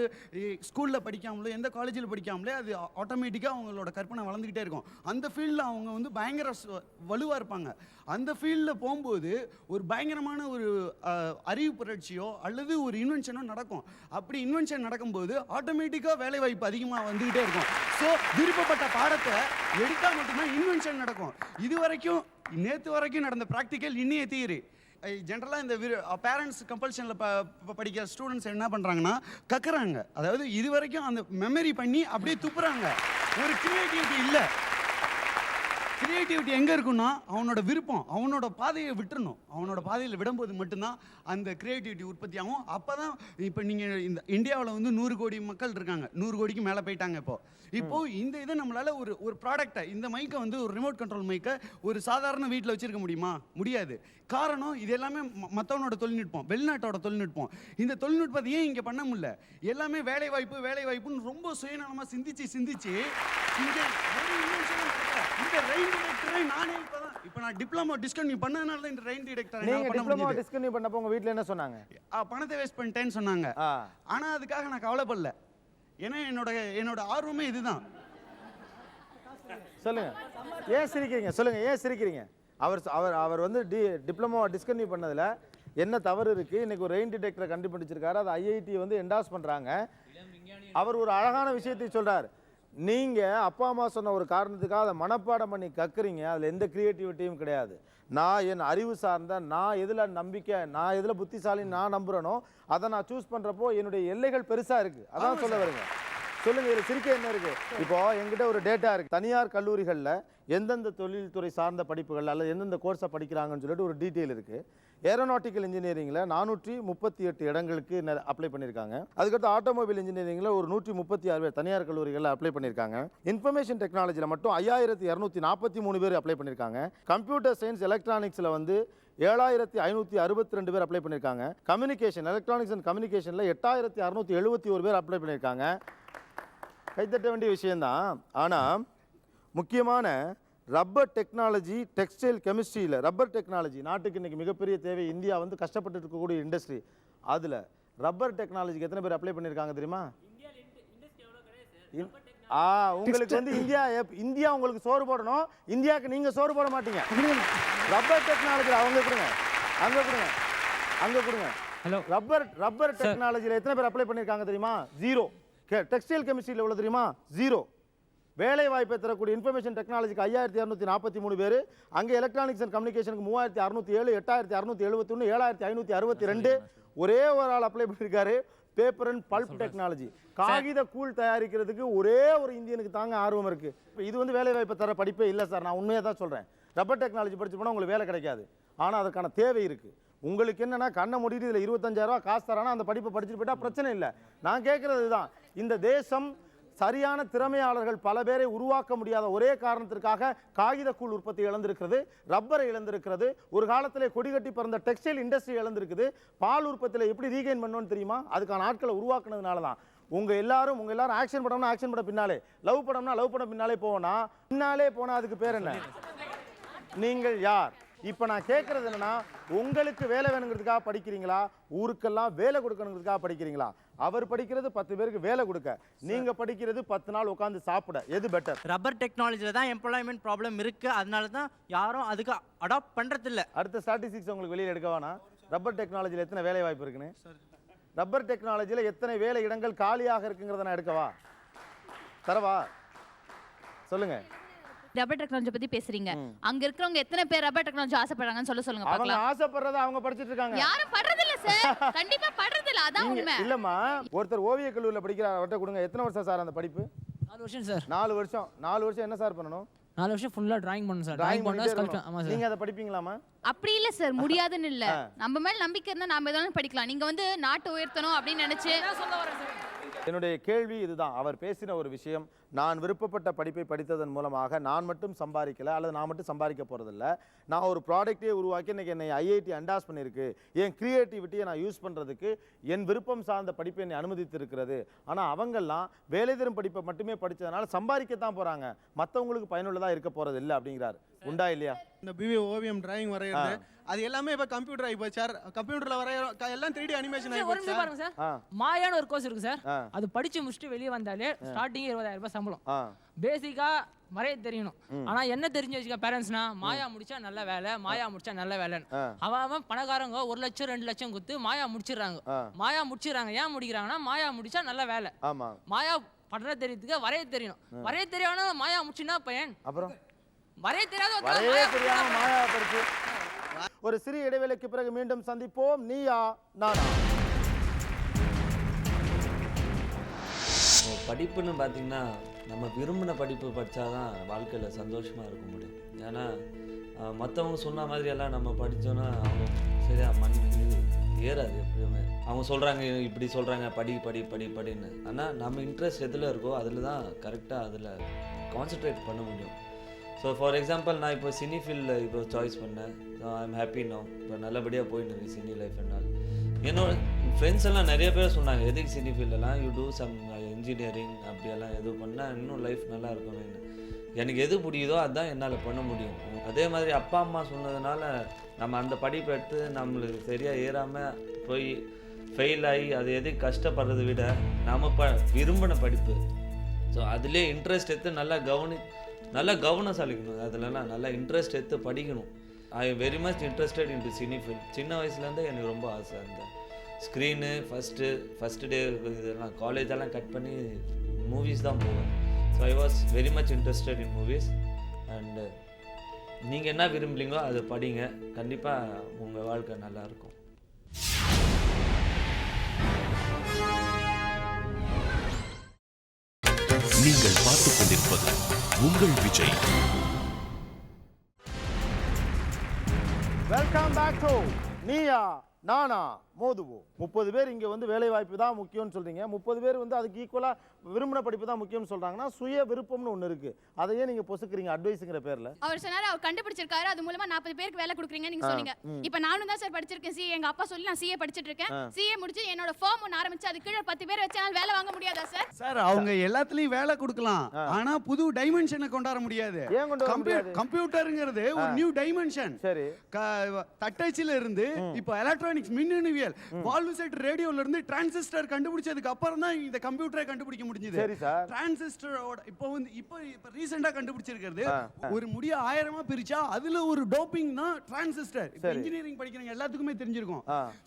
S: ஸ்கூல்ல படிக்காமலோ எந்த காலேஜில் படிக்காமலே அது ஆட்டோமேட்டிக்கா அவங்களோட கற்பனை வளர்ந்துகிட்டே இருக்கும். அந்த ஃபீல்டில் அவங்க வந்து பயங்கர வலுவா இருப்பாங்க. அந்த ஃபீல்டில் போகும்போது ஒரு பயங்கரமான ஒரு அறிவு புரட்சியோ அல்லது ஒரு இன்வென்ஷனோ நடக்கும். அப்படி இன்வென்ஷன் நடக்கும்போது ஆட்டோமேட்டிக்காக வேலை வாய்ப்பு அதிகமாக வந்துகிட்டே இருக்கும். ஸோ விருப்பப்பட்ட பாடத்தை எடுத்தால் மட்டும்தான் இன்வென்ஷன் நடக்கும். இது வரைக்கும் நேற்று வரைக்கும் நடந்த ப்ராக்டிக்கல் இன்னைய தியரி. ஜென்ரலாக இந்த பேரண்ட்ஸ் கம்பல்ஷனில் படிக்கிற ஸ்டூடெண்ட்ஸ் என்ன பண்ணுறாங்கன்னா கக்குறாங்க. அதாவது இது வரைக்கும் அந்த மெமரி பண்ணி அப்படியே துப்புறாங்க. ஒரு கிரியேட்டிவிட்டி இல்லை. கிரியேட்டிவிட்டி எங்கே இருக்குன்னா அவனோட விருப்பம், அவனோட பாதையை விட்டுறணும். அவனோட பாதையில் விடும்போது மட்டும்தான் அந்த கிரியேட்டிவிட்டி உற்பத்தி ஆகும். அப்போ தான் இப்போ நீங்கள் இந்த இந்தியாவில் வந்து 100 கோடி மக்கள் இருக்காங்க, 100 கோடிக்கு மேலே போயிட்டாங்க. இப்போ இந்த இதை நம்மளால் ஒரு ப்ராடக்டை, இந்த மைக்கை வந்து ஒரு ரிமோட் கண்ட்ரோல் மைக்கை ஒரு சாதாரண வீட்டில் வச்சுருக்க முடியுமா? முடியாது. காரணம் இது எல்லாமே மற்றவனோட தொழில்நுட்பம், வெளிநாட்டோட தொழில்நுட்பம். இந்த தொழில்நுட்பத்தை ஏன் இங்கே பண்ண முடியல? எல்லாமே வேலை வாய்ப்புன்னு ரொம்ப சுயநலமாக சிந்திச்சு இங்கே இந்த ரெயின் டிடெக்டரை நானே இப்போ நான் டிப்ளமோ டிஸ்கன்டினியூ பண்ணதுனால தான் இந்த ரெயின் டிடெக்டரை
B: நீங்க டிப்ளமோ டிஸ்கன்டினியூ பண்ணப்போ உங்க வீட்ல என்ன சொன்னாங்க?
S: பணத்தை வேஸ்ட் பண்ணிட்டேன்னு சொன்னாங்க. ஆனா அதுக்காக நான் கவலைப்படல. ஏன்னா என்னோட ஆர்வமே இதுதான்.
B: சொல்லுங்க, ஏன் சிரிக்கிறீங்க? சொல்லுங்க, ஏன் சிரிக்கிறீங்க? அவர் வந்து டிப்ளமோ டிஸ்கன்டினியூ பண்ணதுல என்ன தவறு இருக்கு? இன்னைக்கு ஒரு ரெயின் டிடெக்டரை கண்டுபிடிச்சிருக்காரு, அது ஐஐடி வந்து என்டாஸ் பண்றாங்க. அவர் ஒரு அழகான விஷயத்தை சொல்றாரு. நீங்க அப்பா அம்மா சொன்ன ஒரு காரணத்துக்காக அதை மனப்பாடம் பண்ணி கக்குறீங்க, அதுல எந்த கிரியேட்டிவிட்டியும் கிடையாது. நான் என் அறிவு சார்ந்த, நான் எதுல நம்பிக்கை, நான் எதுல புத்திசாலின்னு நான் நம்புறேனோ அதை நான் சூஸ் பண்றப்போ என்னுடைய எல்லைகள் பெருசா இருக்கு. அதான் சொல்ல வருங்க. சொல்லுங்க, இதுல சிரிக்க என்ன இருக்கு? இப்போ என்கிட்ட ஒரு டேட்டா இருக்கு. தனியார் கல்லூரிகளில் எந்தெந்த தொழில்துறை சார்ந்த படிப்புகள் அல்லது எந்தெந்த கோர்ஸை படிக்கிறாங்கன்னு சொல்லிட்டு ஒரு டீட்டெயில் இருக்கு. ஏரோநாட்டிக்கல் இன்ஜினியரிங்கில் 438 இடங்களுக்கு அப்ளை பண்ணியிருக்காங்க. அதுக்கடுத்து ஆட்டோமொபைல் இன்ஜினியரிங்கில் ஒரு 136 பேர் தனியார் கல்லூரிகளில் அப்ளை பண்ணியிருக்காங்க. இன்ஃபர்மேஷன் டெக்னாலஜியில் மட்டும் 5243 பேர் அப்ளை பண்ணியிருக்காங்க. கம்ப்யூட்டர் சயின்ஸ் எலக்ட்ரானிக்ஸில் வந்து 7562 பேர் அப்ளை பண்ணியிருக்காங்க. கம்யூனிகேஷன், எலக்ட்ரானிக்ஸ் அண்ட் கம்யூனிகேஷனில் 8671 பேர் அப்ளை பண்ணியிருக்காங்க. கைத்தட்ட வேண்டிய விஷயம்தான். ஆனால் முக்கியமான ரப்பர் டெக்னாலஜி, டெக்ஸ்டைல் கெமிஸ்ட்ரியில் ரப்பர் டெக்னாலஜி நாட்டுக்கு இன்றைக்கி மிகப்பெரிய தேவை. இந்தியா வந்து கஷ்டப்பட்டு இருக்கக்கூடிய இண்டஸ்ட்ரி. அதில் ரப்பர் டெக்னாலஜிக்கு எத்தனை பேர் அப்ளை பண்ணியிருக்காங்க தெரியுமா? உங்களுக்கு வந்து இந்தியா உங்களுக்கு சோறு போடணும், இந்தியாவுக்கு நீங்கள் சோறு போட மாட்டீங்க. ரப்பர் டெக்னாலஜியில் அவங்க கொடுங்க, அங்கே கொடுங்க. ஹலோ, ரப்பர் டெக்னாலஜியில் எத்தனை பேர் அப்ளை பண்ணியிருக்காங்க தெரியுமா? 0. டெக்ஸ்டைல் கெமிஸ்ட்ரியில் எவ்வளோ தெரியுமா? 0. வேலை வாய்ப்பை தரக்கூடிய இன்ஃபர்மேஷன் டெக்னாலஜிக்கு 5243 பேர், அங்கே எலக்ட்ரானிக்ஸ் அண்ட் கம்யூனிகேஷனுக்கு 3607, 8671, 7562 ஒரே ஒரு ஆள் அப்ளை பண்ணியிருக்காரு. பேப்பர் அண்ட் பல்ப் டெக்னாலஜி, காகித கூழ் தயாரிக்கிறதுக்கு ஒரே ஒரு இந்தியனுக்கு தாங்க ஆர்வம் இருக்கு. இது வந்து வேலை வாய்ப்பை தர படிப்பே இல்லை சார். நான் உண்மையாக தான் சொல்கிறேன். ரப்பர் டெக்னாலஜி படிச்சு போனால் உங்களுக்கு வேலை கிடைக்காது. ஆனால் அதுக்கான தேவை இருக்குது. உங்களுக்கு என்னன்னா கண்ணை மூடிட்டு இதில் 25,000 ரூபா காசு தரானா அந்த படிப்பை படிச்சுட்டு போயிட்டா பிரச்சனை இல்லை. நான் கேட்குறது தான், இந்த தேசம் சரியான திறமையாளர்கள் பல பேரை உருவாக்க முடியாத ஒரே காரணத்திற்காக காகிதக்கூழ் உற்பத்தி இழந்திருக்கிறது, ரப்பரை இழந்திருக்கிறது, ஒரு காலத்திலே கொடிகட்டி பிறந்த டெக்ஸ்டைல் இண்டஸ்ட்ரி இழந்திருக்குது. பால் உற்பத்தியில் எப்படி ரீகெயின் பண்ணணும்னு தெரியுமா? அதுக்கான ஆட்களை உருவாக்குனதுனால தான். உங்க எல்லாரும் ஆக்ஷன் படம்னா ஆக்ஷன் படம் பின்னாலே, லவ் படம்னா லவ் படம் பின்னாலே போனா அதுக்கு பேர் என்ன? நீங்கள் யார்? இப்போ நான் கேட்கறது என்னன்னா, உங்களுக்கு வேலை வேணுங்கிறதுக்காக படிக்கிறீங்களா, ஊருக்கெல்லாம் வேலை கொடுக்கணுங்கிறதுக்காக படிக்கிறீங்களா? அவர் படிக்கிறது 10 பேருக்கு வேலை கொடுக்க, நீங்க படிக்கிறது 10 நாள் உட்காந்து சாப்பிட. எது பெட்டர்?
M: ரப்பர் டெக்னாலஜியில் தான் எம்ப்ளாய்மெண்ட் ப்ராப்ளம் இருக்கு, அதனால தான் யாரும் அதுக்கு அடாப்ட் பண்றது இல்லை.
B: அடுத்த ஸ்டாட்டிஸ்டிக்ஸ் உங்களுக்கு வெளியில் எடுக்க வேணாம். ரப்பர் டெக்னாலஜியில் எத்தனை வேலை வாய்ப்பு இருக்குன்னு, ரப்பர் டெக்னாலஜியில் எத்தனை வேலை இடங்கள் காலியாக இருக்குங்கிறத நான் எடுக்கவா, தரவா? சொல்லுங்க.
T: ரப்பர் டெக்னாலஜி பத்தி பேசுறீங்க, அங்க இருக்கிறவங்க எத்தனை பேர் ரப்பர் டெக்னாலஜி ஆசைப்படுறாங்கன்னு சொல்லுங்க
B: அவங்க
T: பார்க்கலாம்.
B: ஆசைப்படுறத அவங்க படிச்சிட்டு இருக்காங்க.
T: யாரும் படுறது இல்ல சார், கண்டிப்பா படுறது இல்ல, அதான் உண்மை.
B: இல்லம்மா, ஒருத்தர் ஓவிய கல்லூரியில் படிக்கிறார், அவர்ட்ட கொடுங்க. எத்தனை வருஷம் சார் அந்த படிப்பு?
K: 4 வருஷம் சார்.
B: 4 வருஷம். 4 வருஷம் என்ன சார் பண்ணணும்?
K: 4 வருஷம் ஃபுல்லா டிராயிங் பண்ணணும் சார்.
B: டிராயிங் பண்ணணும். ஆமா சார். நீங்க அதை படிப்பீங்களாமா?
T: அப்படி இல்ல சார், முடியாதுன்னு இல்ல. நம்ம மேல நம்பிக்கை இருந்தா நாம எதாலும் படிக்கலாம். நீங்க வந்து நாட்டை உயர்த்தணும் அப்படின்னு நினைச்சு
B: என்னுடைய கேள்வி இதுதான். அவர் பேசின ஒரு விஷயம், நான் விருப்பப்பட்ட படிப்பை படித்ததன் மூலமாக நான் மட்டும் சம்பாதிக்கல, அல்லது நான் மட்டும் சம்பாதிக்க போறதில்ல, நான் ஒரு ப்ராடக்டே உருவாக்கி இன்னைக்கு என்னை ஐஐடி அண்டாஸ் பண்ணியிருக்கு, என் கிரியேட்டிவிட்டியை நான் யூஸ் பண்ணுறதுக்கு என் விருப்பம் சார்ந்த படிப்பை என்னை அனுமதித்து இருக்கிறது. ஆனால் அவங்கெல்லாம் வேலை தரும் படிப்பை மட்டுமே படித்ததுனால சம்பாதிக்கத்தான் போகிறாங்க, மற்றவங்களுக்கு பயனுள்ளதாக இருக்க போகிறது இல்லை அப்படிங்கிறார். உண்டா இல்லையா?
U: இந்த பிவி ஓவியம் டிராயிங் வரைகிறது அது எல்லாமே இப்ப கம்ப்யூட்டர் ஆகி போச்சு சார். கம்ப்யூட்டர்ல வரைய எல்லாம் 3D அனிமேஷன் ஆகி போச்சு
K: பாருங்க சார். மாயான்னு ஒரு கோர்ஸ் இருக்கு சார், அது படிச்சு முடிச்சுட்டு வெளியே வந்தாலே ஸ்டார்டிங் 20,000 ரூபாய் சம்பளம். பேசிக்கா வரைய தெரியணும். ஆனா என்ன தெரிஞ்சு வச்சுக்க பேரண்ட்ஸ்னா, மாயா முடிச்சா நல்ல வேலை, மாயா முடிச்சா நல்ல வேலைன்னு அவன் பணக்காரங்க 1 லட்சம் 2 லட்சம் கொடுத்து மாயா முடிச்சிடறாங்க. மாயா முடிச்சிடறாங்க, ஏன் முடிக்கிறாங்கன்னா மாயா முடிச்சா நல்ல வேலை. மாயா படுற தெரியறதுக்கு வரைய தெரியணும். வரைய தெரியாம மாயா முடிச்சுன்னா பையன் அப்புறம் வரைய தெரியாம
B: மாயா படிச்சு. ஒரு சிறிய இடைவேளைக்கு பிறகு மீண்டும் சந்திப்போம். நீயா நானா.
H: படிப்புன்னு பார்த்தீங்கன்னா நம்ம விரும்பின படிப்பு படித்தாதான் வாழ்க்கையில் சந்தோஷமாக இருக்க முடியும். ஏன்னா மற்றவங்க சொன்ன மாதிரியெல்லாம் நம்ம படித்தோன்னா அவங்க சரியா இது ஏறாது எப்படியுமே. அவங்க சொல்கிறாங்க இப்படி சொல்கிறாங்க படின்னு. ஆனால் நம்ம இன்ட்ரெஸ்ட் எதில் இருக்கோ அதில் தான் கரெக்டாக அதில் கான்சன்ட்ரேட் பண்ண முடியும். ஸோ ஃபார் எக்ஸாம்பிள் நான் இப்போ சினி ஃபீல்டில் இப்போ சாய்ஸ் பண்ணேன். So I am happy no. இப்போ நல்லபடியாக போயிட்டு இருக்கு சினி லைஃப். என்னால் என்னோட ஃப்ரெண்ட்ஸ் எல்லாம் நிறைய பேர் சொன்னாங்க எதுக்கு சினி ஃபீல்டெல்லாம் யூ டூ சம் இன்ஜினியரிங் அப்படியெல்லாம் எது பண்ணால் இன்னும் லைஃப் நல்லா இருக்கும்னு. எனக்கு எது பிடிக்குதோ அதுதான் என்னால் பண்ண முடியும். அதே மாதிரி அப்பா அம்மா சொன்னதுனால நம்ம அந்த படிப்பை எடுத்து நம்மளுக்கு சரியாக ஏறாமல் போய் ஃபெயில் ஆகி அது எதுவும் கஷ்டப்படுறதை விட நம்ம விரும்பின படிப்பு ஸோ அதிலே இன்ட்ரெஸ்ட் எடுத்து நல்லா கவனம் செலுத்தணும். அதெல்லாம் நல்லா இன்ட்ரெஸ்ட் எடுத்து படிக்கணும். I am very much interested in to cine field. சின்ன வயசுலேருந்தே எனக்கு ரொம்ப ஆசை. அந்த ஸ்க்ரீனு ஃபஸ்ட்டு டே இதெல்லாம் காலேஜெல்லாம் கட் பண்ணி மூவிஸ் தான் போவேன். So I was very much interested in movies. And நீங்கள் என்ன விரும்புகிறீங்களோ அதை படிங்க. கண்டிப்பாக உங்கள் வாழ்க்கை நல்லாயிருக்கும்.
A: நீங்கள் பார்த்துக் கொண்டிருப்பது உங்கள் Vijay.
B: Welcome back to Neeya Naana மோதுவோம். 30 பேர் இங்கே வந்து வேலை வாய்ப்பு தான் முக்கியம்னு சொல்கிறீங்க. 30 பேர் வந்து அதுக்கு ஈக்குவலாக விரும்பின படிப்பு தான் முக்கியம்னு சொல்கிறாங்கன்னா சுய விருப்பம்னு ஒன்று இருக்குது. அதையே நீங்கள் பொசுக்கிறீங்க அட்வைஸுங்கிற பேரில்.
G: அவர் சொன்னார் அவர் கண்டுபிடிச்சிருக்காரு, அது மூலமாக 40 பேருக்கு வேலை கொடுக்குறீங்க நீங்கள் சொன்னீங்க. இப்போ நானும் தான் சார் படிச்சிருக்கேன் சிஏ. எங்கள் அப்பா சொல்லி நான் சிஏ படிச்சுட்டு இருக்கேன். சிஏ முடிச்சு என்னோட ஃபார்ம் ஒன்று ஆரம்பிச்சு அது கீழே 10 பேர் வச்சு வேலை வாங்க முடியாதா சார்?
S: சார் அவங்க எல்லாத்துலயும் வேலை கொடுக்கலாம், ஆனா புது டைமென்ஷனை கொண்டாட முடியாது.
B: ஏன் கொண்டு வர முடியாது?
S: கம்ப்யூட்டருங்கிறது ஒரு நியூ டைமென்ஷன்.
B: சரி,
S: தட்டச்சில இருந்து இப்போ எலக்ட்ரானிக்ஸ் மின்னணுவியல் வால்வு செட் ரேடியோல இருந்து டிரான்சிஸ்டர் கண்டுபிடிச்சதுக்கு அப்புறம் தான் இந்த கம்ப்யூட்டரை கண்டுபிடிக்க முடிஞ்சது.
B: சரி சார்.
S: டிரான்சிஸ்டரோட இப்போ ரீசெண்டா கண்டுபிடிச்சிருக்கிறது ஒரு முடிய 1000 பிரிச்சா அதுல ஒரு டோப்பிங் தான் டிரான்சிஸ்டர். இப்போ இன்ஜினியரிங் படிக்கிறவங்க எல்லாத்துக்குமே தெரிஞ்சிருக்கும்.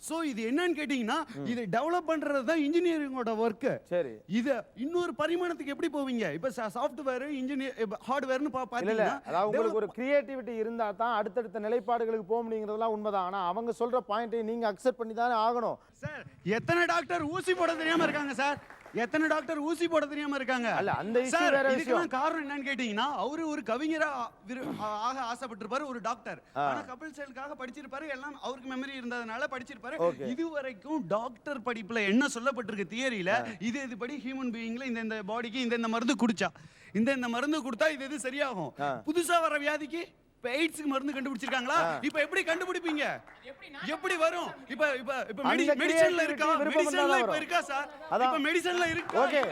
S: சோ இது என்னன்னு கேட்டீங்கன்னா இதை டெவலப் பண்றது தான் இன்ஜினியரிங்கோட வர்க்.
B: சரி,
S: இது இன்னொரு பரிமாணத்துக்கு எப்படி போவீங்க? இப்போ சாஃப்ட்வேர் இன்ஜினியர் ஹார்ட்வேர்னு பாத்தீங்கன்னா
B: அதாவது உங்களுக்கு ஒரு கிரியேட்டிவிட்டி இருந்தா தான் அடுத்தடுத்த நிலைப்பாடுகளுக்கு போக முடியுங்கிறதெல்லாம் உண்மைதான். ஆனா அவங்க சொல்ற பாயிண்டை நீங்க அக்செப்ட் பண்ணி தானே ஆகணும்.
S: சார் எத்தனை டாக்டர் ஊசி போட தெரியாம இருக்காங்க சார்? எத்தனை டாக்டர் ஊசி போட தெரியாம இருக்காங்க?
B: அல்ல அந்த இஷ்யூ வேற விஷயம்.
S: இதுக்கு காரணம் என்னன்னு கேட்டீங்கன்னா அவரு ஒரு கவிஞரா ஆக ஆசைப்பட்டிருப்பாரு, ஒரு டாக்டர். ஆனா கபில் சேலுக்காக படிச்சிருப்பாரு, எல்லாம் அவருக்கு மெமரி இருந்ததனால படிச்சிருப்பாரு. இதுவரைக்கும் டாக்டர் படிப்புல என்ன சொல்லப்பட்டிருக்கு தியரியில, இது படி ஹியூமன் பீயிங்ல இந்த பாடிக்கு இந்த மருந்து குடிச்சா இந்த மருந்து கொடுத்தா இது சரியாகும். புதுசா வர வியாதிக்கு எய்ட்ஸ்க்கு மருந்து கண்டுபிடிச்சிருக்காங்களா? இப்போ எப்படி கண்டுபிடிப்பீங்க? எப்படி வரும்? இப்போ மெடிசன்ல இருக்கா? மெடிசன்ல இப்போ இருக்கா சார்? இப்போ மெடிசன்ல இருக்கு.
B: ஓகே,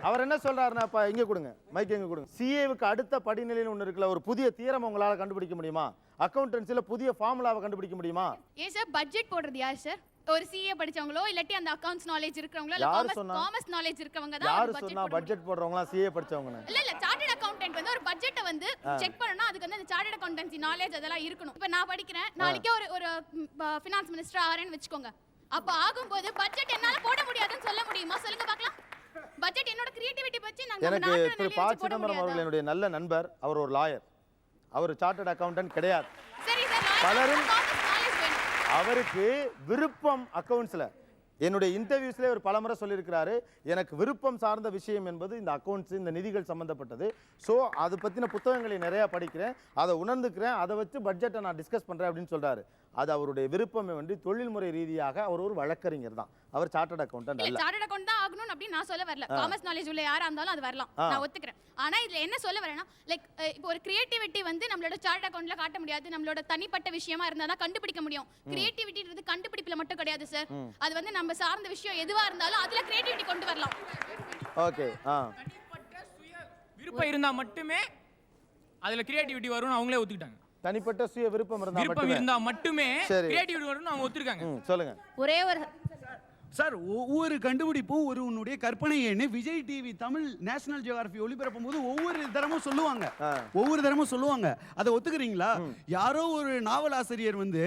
B: அவர் என்ன சொல்றாருன்னா அப்ப இங்க கொடுங்க, மைக் இங்க கொடுங்க. சிஏவுக்கு அடுத்த படிநிலைன்னு ஒன்னு இருக்குல, ஒரு புதிய தியரம் உங்களால கண்டுபிடிக்க முடியுமா? அக்கவுண்டன்சில புதிய ஃபார்முலாவை கண்டுபிடிக்க முடியுமா?
G: ஏன் சார் பட்ஜெட் போடுறது யார் சார்? ஒரு சிஏ படிச்சவங்களோ இல்லாட்டி அந்த அக்கவுண்ட்ஸ் நாலேஜ் இருக்கவங்களோ இல்ல காமர்ஸ் நாலேஜ் இருக்கவங்க தான்
B: யாரு சொன்னா பட்ஜெட் போடுறவங்களா சிஏ படிச்சவங்க?
G: இல்ல சார்ட்டர்ட் அக்கவுண்டன்ட் வந்து ஒரு பட்ஜெட்டை வந்து செக் பண்ணனும். அதுக்கு வந்து அந்த சார்ட்டர்ட் அக்கவுண்டன்சி நாலேஜ் அதெல்லாம் இருக்கணும். இப்போ நான் படிக்கிறேன், நாளைக்கே ஒரு ஃபைனான்ஸ் மினிஸ்டர் ஆறேன்னு வெச்சுக்கோங்க. அப்ப ஆகும்போது பட்ஜெட் என்னால போட முடியாதுன்னு சொல்ல முடியுமா? சொல்லுங்க பார்க்கலாம். பட்ஜெட் என்னோட கிரியேட்டிவிட்டி வச்சு நாங்க
B: எனக்கு திரு ப. சிதம்பரம் அவர்கள் என்னுடைய நல்ல நண்பர். அவர் ஒரு லாயர், அவர் சார்ட்டர்ட் அக்கவுண்டன்ட் கிடையாது.
G: சரி சார்,
B: பலரும் அவருக்கு விருப்பம் அக்கவுண்ட்ஸ்ல. என்னுடைய இன்டர்வியூஸ்ல ஒரு பலமுறை சொல்லியிருக்கிறாரு, எனக்கு விருப்பம் சார்ந்த விஷயம் என்பது இந்த அக்கவுண்ட்ஸ், இந்த நிதிகள் சம்பந்தப்பட்டது. ஸோ அதை பற்றின புத்தகங்களை நிறையா படிக்கிறேன், அதை உணர்ந்துக்கிறேன், அதை வச்சு பட்ஜெட்டை நான் டிஸ்கஸ் பண்ணுறேன் அப்படின்னு சொல்கிறாரு. அது அவருடைய விருப்பமே வந்து தொழில்முறை ரீதியாக அவர் ஒரு வழக்கறிஞர் தான். அவர் சார்ட்டர்ட் அக்கவுண்டன்ட் அல்ல.
G: சார்ட்டர்ட் அக்கவுண்ட் தான் ஆகணும் அப்படி நான் சொல்ல வரல. காமர்ஸ் நாலேஜ் உள்ள யாரா இருந்தாலும் அது வரலாம், நான் ஒத்துக்கிறேன். ஆனா இதுல என்ன சொல்ல வரேன்னா, லைக் இப்போ ஒரு கிரியேட்டிவிட்டி வந்து நம்மளோட சார்ட்டர்ட் அக்கவுண்ட்ல காட்ட முடியாது. நம்மளோட தனிப்பட்ட விஷயமா இருந்தா தான் கண்டுபிடிக்க முடியும். கிரியேட்டிவிட்டின்றது கண்டுபிடிப்புல மட்டும் கிடையாது சார். அது வந்து நம்ம சார்ந்த விஷயம் எதுவா இருந்தாலும் அதுல கிரியேட்டிவிட்டி கொண்டு வரலாம்.
B: ஓகே,
P: விருப்பம் இருந்தா மட்டுமே அதுல கிரியேட்டிவிட்டி வரும்னு அவங்களே ஒத்துக்கிட்டாங்க.
B: தனிப்பட்ட சுய விருப்பம்
P: இருந்தா மட்டுமே கிரியேட்டிவிட்டி வரும்னு அவங்க ஒத்துக்கிட்டாங்க.
B: சொல்லுங்க.
C: ஒரே ஒரு
S: சார் ஒவ்வொரு கண்டுபிடிப்பும் ஒரு உன்னுடைய கற்பனைன்னு Vijay TV Tamil National Geographic ஒளிபரப்பும் போது ஒவ்வொரு தரமும் சொல்லுவாங்க. அதை ஒத்துக்கிறீங்களா? யாரோ ஒரு நாவல் ஆசிரியர் வந்து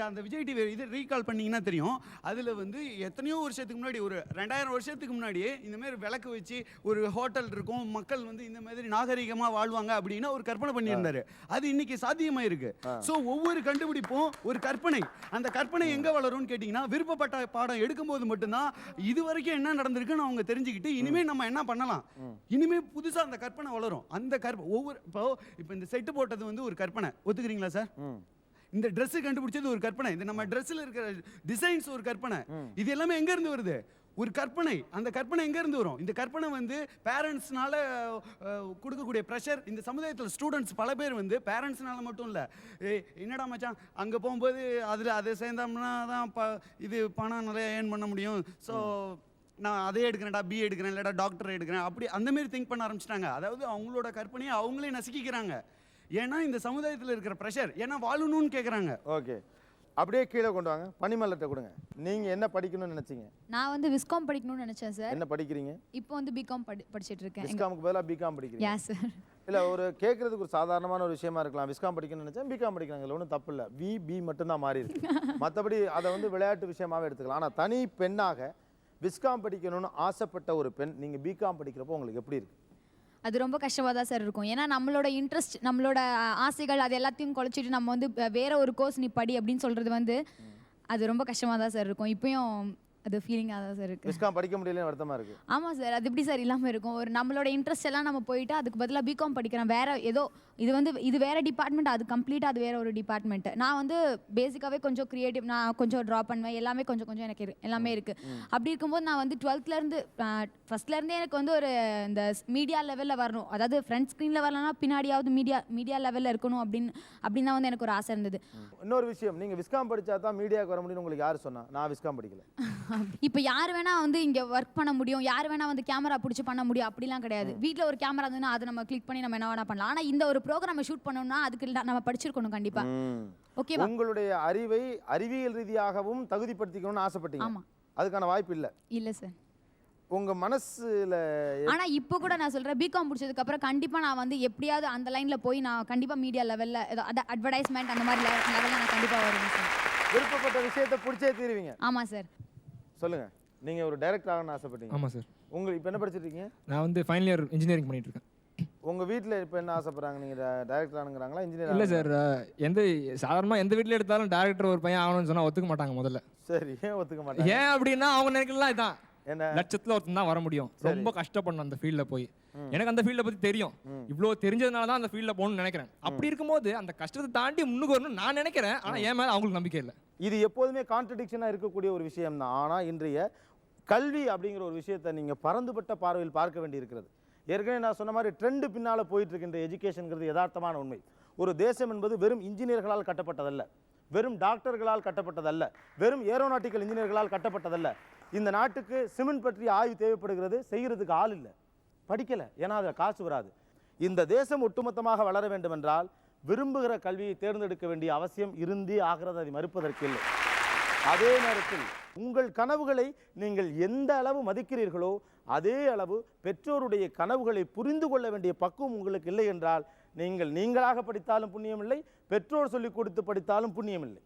S: அந்த விஜய் டிவி இது ரீகால் பண்ணீங்கன்னா தெரியும். அதில் வந்து எத்தனையோ வருஷத்துக்கு முன்னாடி, ஒரு 2000 வருஷத்துக்கு முன்னாடியே இந்த மாதிரி விளக்கு வச்சு ஒரு ஹோட்டல் இருக்கும், மக்கள் வந்து இந்த மாதிரி நாகரிகமாக வாழ்வாங்க அப்படின்னு ஒரு கற்பனை பண்ணியிருந்தாரு. அது இன்னைக்கு சாத்தியமாக இருக்கு. ஸோ ஒவ்வொரு கண்டுபிடிப்பும் ஒரு கற்பனை. அந்த கற்பனை எங்கே வளரும்னு கேட்டிங்கன்னா, விருப்பப்பட்ட பாடம் எடுக்கும்போது படிக்கும்போது மட்டும்தான் இது வரைக்கும் என்ன நடந்திருக்குன்னு அவங்க தெரிஞ்சுக்கிட்டு இனிமே நம்ம என்ன பண்ணலாம், இனிமே புதுசா அந்த கற்பனை வளரும். அந்த ஒவ்வொரு இப்போ இந்த செட்டு போட்டது வந்து ஒரு கற்பனை, ஒத்துக்கிறீங்களா சார்? இந்த ட்ரெஸ் கண்டுபிடிச்சது ஒரு கற்பனை, இந்த நம்ம ட்ரெஸ்ல இருக்கிற டிசைன்ஸ் ஒரு கற்பனை. இது எல்லாமே எங்க இருந்து வருது? ஒரு கற்பனை. அந்த கற்பனை எங்க இருந்து வரும்? இந்த கற்பனை வந்து பேரண்ட்ஸ்னால கொடுக்கக்கூடிய ப்ரெஷர். இந்த சமுதாயத்தில் ஸ்டூடெண்ட்ஸ் பல பேர் வந்து பேரண்ட்ஸ்னால மட்டும் இல்லை, என்னடா மச்சான் அங்கே போகும்போது அதை சேர்ந்தோம்னா தான் இது பணம் நிறைய ஏர்ன் பண்ண முடியும், ஸோ நான் அதே எடுக்கிறேன்டா, பி எடுக்கிறேன், இல்லைடா டாக்டர் எடுக்கிறேன், அப்படி அந்தமாரி திங்க் பண்ண ஆரம்பிச்சிட்டாங்க. அதாவது அவங்களோட கற்பனையை அவங்களே நசுக்கிக்கிறாங்க. ஏன்னா இந்த சமுதாயத்தில் இருக்கிற ப்ரெஷர், ஏன்னா வாழணும்னு கேட்குறாங்க.
B: ஓகே, அப்படியே கீழே கொண்டு வாங்க. பனிமலர்ட்ட கொடுங்க. நீங்க என்ன படிக்கணும்னு நினைச்சீங்க?
I: நான் வந்து விஸ்காம் படிக்கணும்னு நினைச்சேன் சார்.
B: என்ன படிக்கிறீங்க?
I: இப்போ வந்து பிகாம் படிச்சிட்டு இருக்கேன்.
B: விஸ்காமுக்கு பதிலாக பிகாம் படிக்கிறீங்க?
I: Yes sir.
B: இல்ல, ஒரு கேட்கறதுக்கு ஒரு சாதாரணமான ஒரு விஷயமா இருக்கலாம். விஸ்காம் படிக்கணும்னு நினைச்சேன், பிகாம் படிக்கிறாங்க, இல்லை ஒன்றும் தப்பு இல்லை. பி மட்டும் தான் மாறி இருக்கு. மற்றபடி அதை வந்து விளையாட்டு விஷயமாவே எடுத்துக்கலாம். ஆனால் தனி பெண்ணாக விஸ்காம் படிக்கணும்னு ஆசைப்பட்ட ஒரு பெண் நீங்க பிகாம் படிக்கிறப்போ உங்களுக்கு எப்படி இருக்கு?
I: அது ரொம்ப கஷ்டமாக தான் சார் இருக்கும். ஏன்னா நம்மளோட இன்ட்ரெஸ்ட், நம்மளோட ஆசைகள் அது எல்லாத்தையும் குறைச்சிட்டு நம்ம வந்து வேற ஒரு கோர்ஸ் நீ படி அப்படின்னு சொல்றது வந்து அது ரொம்ப கஷ்டமாக தான் சார் இருக்கும். இப்பயும் அது ஃபீலிங்காக தான் சார் இருக்குது.
B: விஸ்காம் படிக்க முடியலன்னு வருத்தமாக இருக்குது.
I: ஆமாம் சார், அது எப்படி சார் இல்லாமல் இருக்கும்? ஒரு நம்மளோட இன்ட்ரெஸ்ட் எல்லாம் நம்ம போயிட்டு அதுக்கு பதிலாக பிகாம் படிக்கிறேன். வேற ஏதோ இது வேற டிபார்ட்மெண்ட், அது கம்ப்ளீட்டாக அது வேற ஒரு டிபார்ட்மெண்ட். நான் வந்து பேசிக்காகவே கொஞ்சம் கிரியேட்டிவ், நான் கொஞ்சம் ட்ரா பண்ணுவேன், எல்லாமே கொஞ்சம் கொஞ்சம் எனக்கு எல்லாமே இருக்குது. அப்படி இருக்கும்போது நான் வந்து 12th ஃபஸ்ட்லேருந்தே எனக்கு வந்து ஒரு இந்த மீடியா லெவலில் வரணும், அதாவது ஃப்ரண்ட் ஸ்க்ரீனில் வரலன்னா பின்னாடியாவது மீடியா லெவலில் இருக்கணும் அப்படின்னு தான் வந்து எனக்கு ஒரு ஆசை இருந்தது.
B: இன்னொரு விஷயம், நீங்கள் விஸ்காம் படித்தா தான் மீடியாவுக்கு வர முடியும்னு உங்களுக்கு யார் சொன்னா? நான் விஸ்காம் படிக்கல.
I: இப்போ யார் வேணா வந்து இங்கே ஒர்க் பண்ண முடியும், யார் வேணா வந்து கேமரா பிடிச்சி பண்ண முடியும் அப்படிலாம் கிடையாது. வீட்டில் ஒரு கேமரா இருந்ததுன்னா அதை நம்ம கிளிக் பண்ணி நம்ம என்ன வேணா பண்ணலாம். ஆனால் இந்த ஒரு ப்ரோக்ராமை ஷூட் பண்ணணும்னா அதுக்கு நம்ம படிச்சிருக்கணும் கண்டிப்பாக. ஓகேவா? உங்களுடைய
B: அறிவை அறிவியல் ரீதியாகவும் தகுதிப்படுத்திக்கணும்னு ஆசைப்பட்டீங்க.
I: ஆமாம்.
B: அதுக்கான வாய்ப்பு இல்லை.
I: இல்லை சார்.
B: உங்க மனசுல
I: ஆனா இப்போ கூட நான் சொல்றேன், பிகாம் முடிச்சதுக்கு அப்புறம் கண்டிப்பா நான் வந்து எப்படியாவது அந்த லைன்ல போய் நான் கண்டிப்பா மீடியா லெவல்ல அட்வர்டைஸ்மெண்ட் அந்த மாதிரி லெவல்ல நான் கண்டிப்பா வருவேன் சார்.
B: விருப்பப்பட்ட விஷயத்தை பிடிச்சே தீருவீங்க.
I: ஆமா சார்.
B: சொல்லுங்க, நீங்க ஒரு டைரக்டர் ஆகணும்னு ஆசைப்பட்டீங்க.
P: ஆமா சார்.
B: உங்களுக்கு இப்போ என்ன படிச்சிட்டு இருக்கீங்க?
P: நான் வந்து ஃபைனல் இயர் இன்ஜினியரிங் பண்ணிட்டு இருக்கேன்.
B: உங்க வீட்டில் இப்போ என்ன ஆசைப்படுறாங்க? நீங்க டைரக்டர் ஆகணுங்கிறாங்களா, இன்ஜினியர்?
P: இல்லை சார், சாதாரணமாக எந்த வீட்டில் எடுத்தாலும் டேரக்டர் ஒரு பையன் ஆகணும்னு சொன்னால் ஒத்துக்க மாட்டாங்க முதல்ல.
B: சரி, ஏன் ஒத்துக்க மாட்டாங்க?
P: ஏன் அப்படின்னா அவங்க நினைக்கலாம் இதான்
B: என்ன
P: லட்சத்தில் ஒருத்தன் தான் வர முடியும், ரொம்ப கஷ்டப்படணும் அந்த ஃபீல்டில் போய். எனக்கு அந்த ஃபீல்டை பற்றி தெரியும், இவ்வளோ தெரிஞ்சதுனால தான் அந்த ஃபீல்டில் போகணும்னு நினைக்கிறேன். அப்படி இருக்கும்போது அந்த கஷ்டத்தை தாண்டி முன்னுக்கு வரணும்னு நான் நினைக்கிறேன். ஆனால் என் மேலே அவங்களுக்கு நம்பிக்கை இல்லை.
B: இது எப்போதுமே கான்ட்ரடிக்ஷனாக இருக்கக்கூடிய ஒரு விஷயம் தான். ஆனால் இன்றைய கல்வி அப்படிங்கிற ஒரு விஷயத்தை நீங்கள் பரந்துபட்ட பார்வையில் பார்க்க வேண்டியிருக்கிறது. ஏற்கனவே நான் சொன்ன மாதிரி ட்ரெண்டு பின்னால் போயிட்டு இருக்கின்ற எஜுகேஷனுங்கிறது யதார்த்தமான உண்மை. ஒரு தேசம் என்பது வெறும் இன்ஜினியர்களால் கட்டப்பட்டதல்ல, வெறும் டாக்டர்களால் கட்டப்பட்டதல்ல, வெறும் ஏரோநாட்டிக்கல் இன்ஜினியர்களால் கட்டப்பட்டதல்ல. இந்த நாட்டுக்கு சிமெண்ட் பற்றி ஆய்வு தேவைப்படுகிறது, செய்கிறதுக்கு ஆள் இல்லை, படிக்கலை, ஏன்னா அதில் காசு வராது. இந்த தேசம் ஒட்டுமொத்தமாக வளர வேண்டும் என்றால் விரும்புகிற கல்வியை தேர்ந்தெடுக்க வேண்டிய அவசியம் இருந்தே ஆகிறது, அதை மறுப்பதற்கு இல்லை. அதே நேரத்தில் உங்கள் கனவுகளை நீங்கள் எந்த அளவு மதிக்கிறீர்களோ அதே அளவு பெற்றோருடைய கனவுகளை புரிந்து கொள்ள வேண்டிய பக்குவம் உங்களுக்கு இல்லை என்றால் நீங்களாக படித்தாலும் புண்ணியம் இல்லை, பெற்றோர் சொல்லிக் கொடுத்து படித்தாலும் புண்ணியம் இல்லை.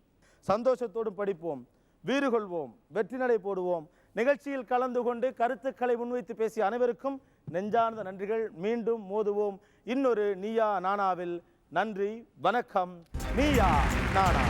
B: சந்தோஷத்தோடு படிப்போம், வீறு கொள்வோம், வெற்றி நடை போடுவோம். நிகழ்ச்சியில் கலந்து கொண்டு கருத்துக்களை முன்வைத்து பேசிய அனைவருக்கும் நெஞ்சார்ந்த நன்றிகள். மீண்டும் மோதுவோம் இன்னொரு நீயா நானாவில். நன்றி, வணக்கம். நீயா நானா.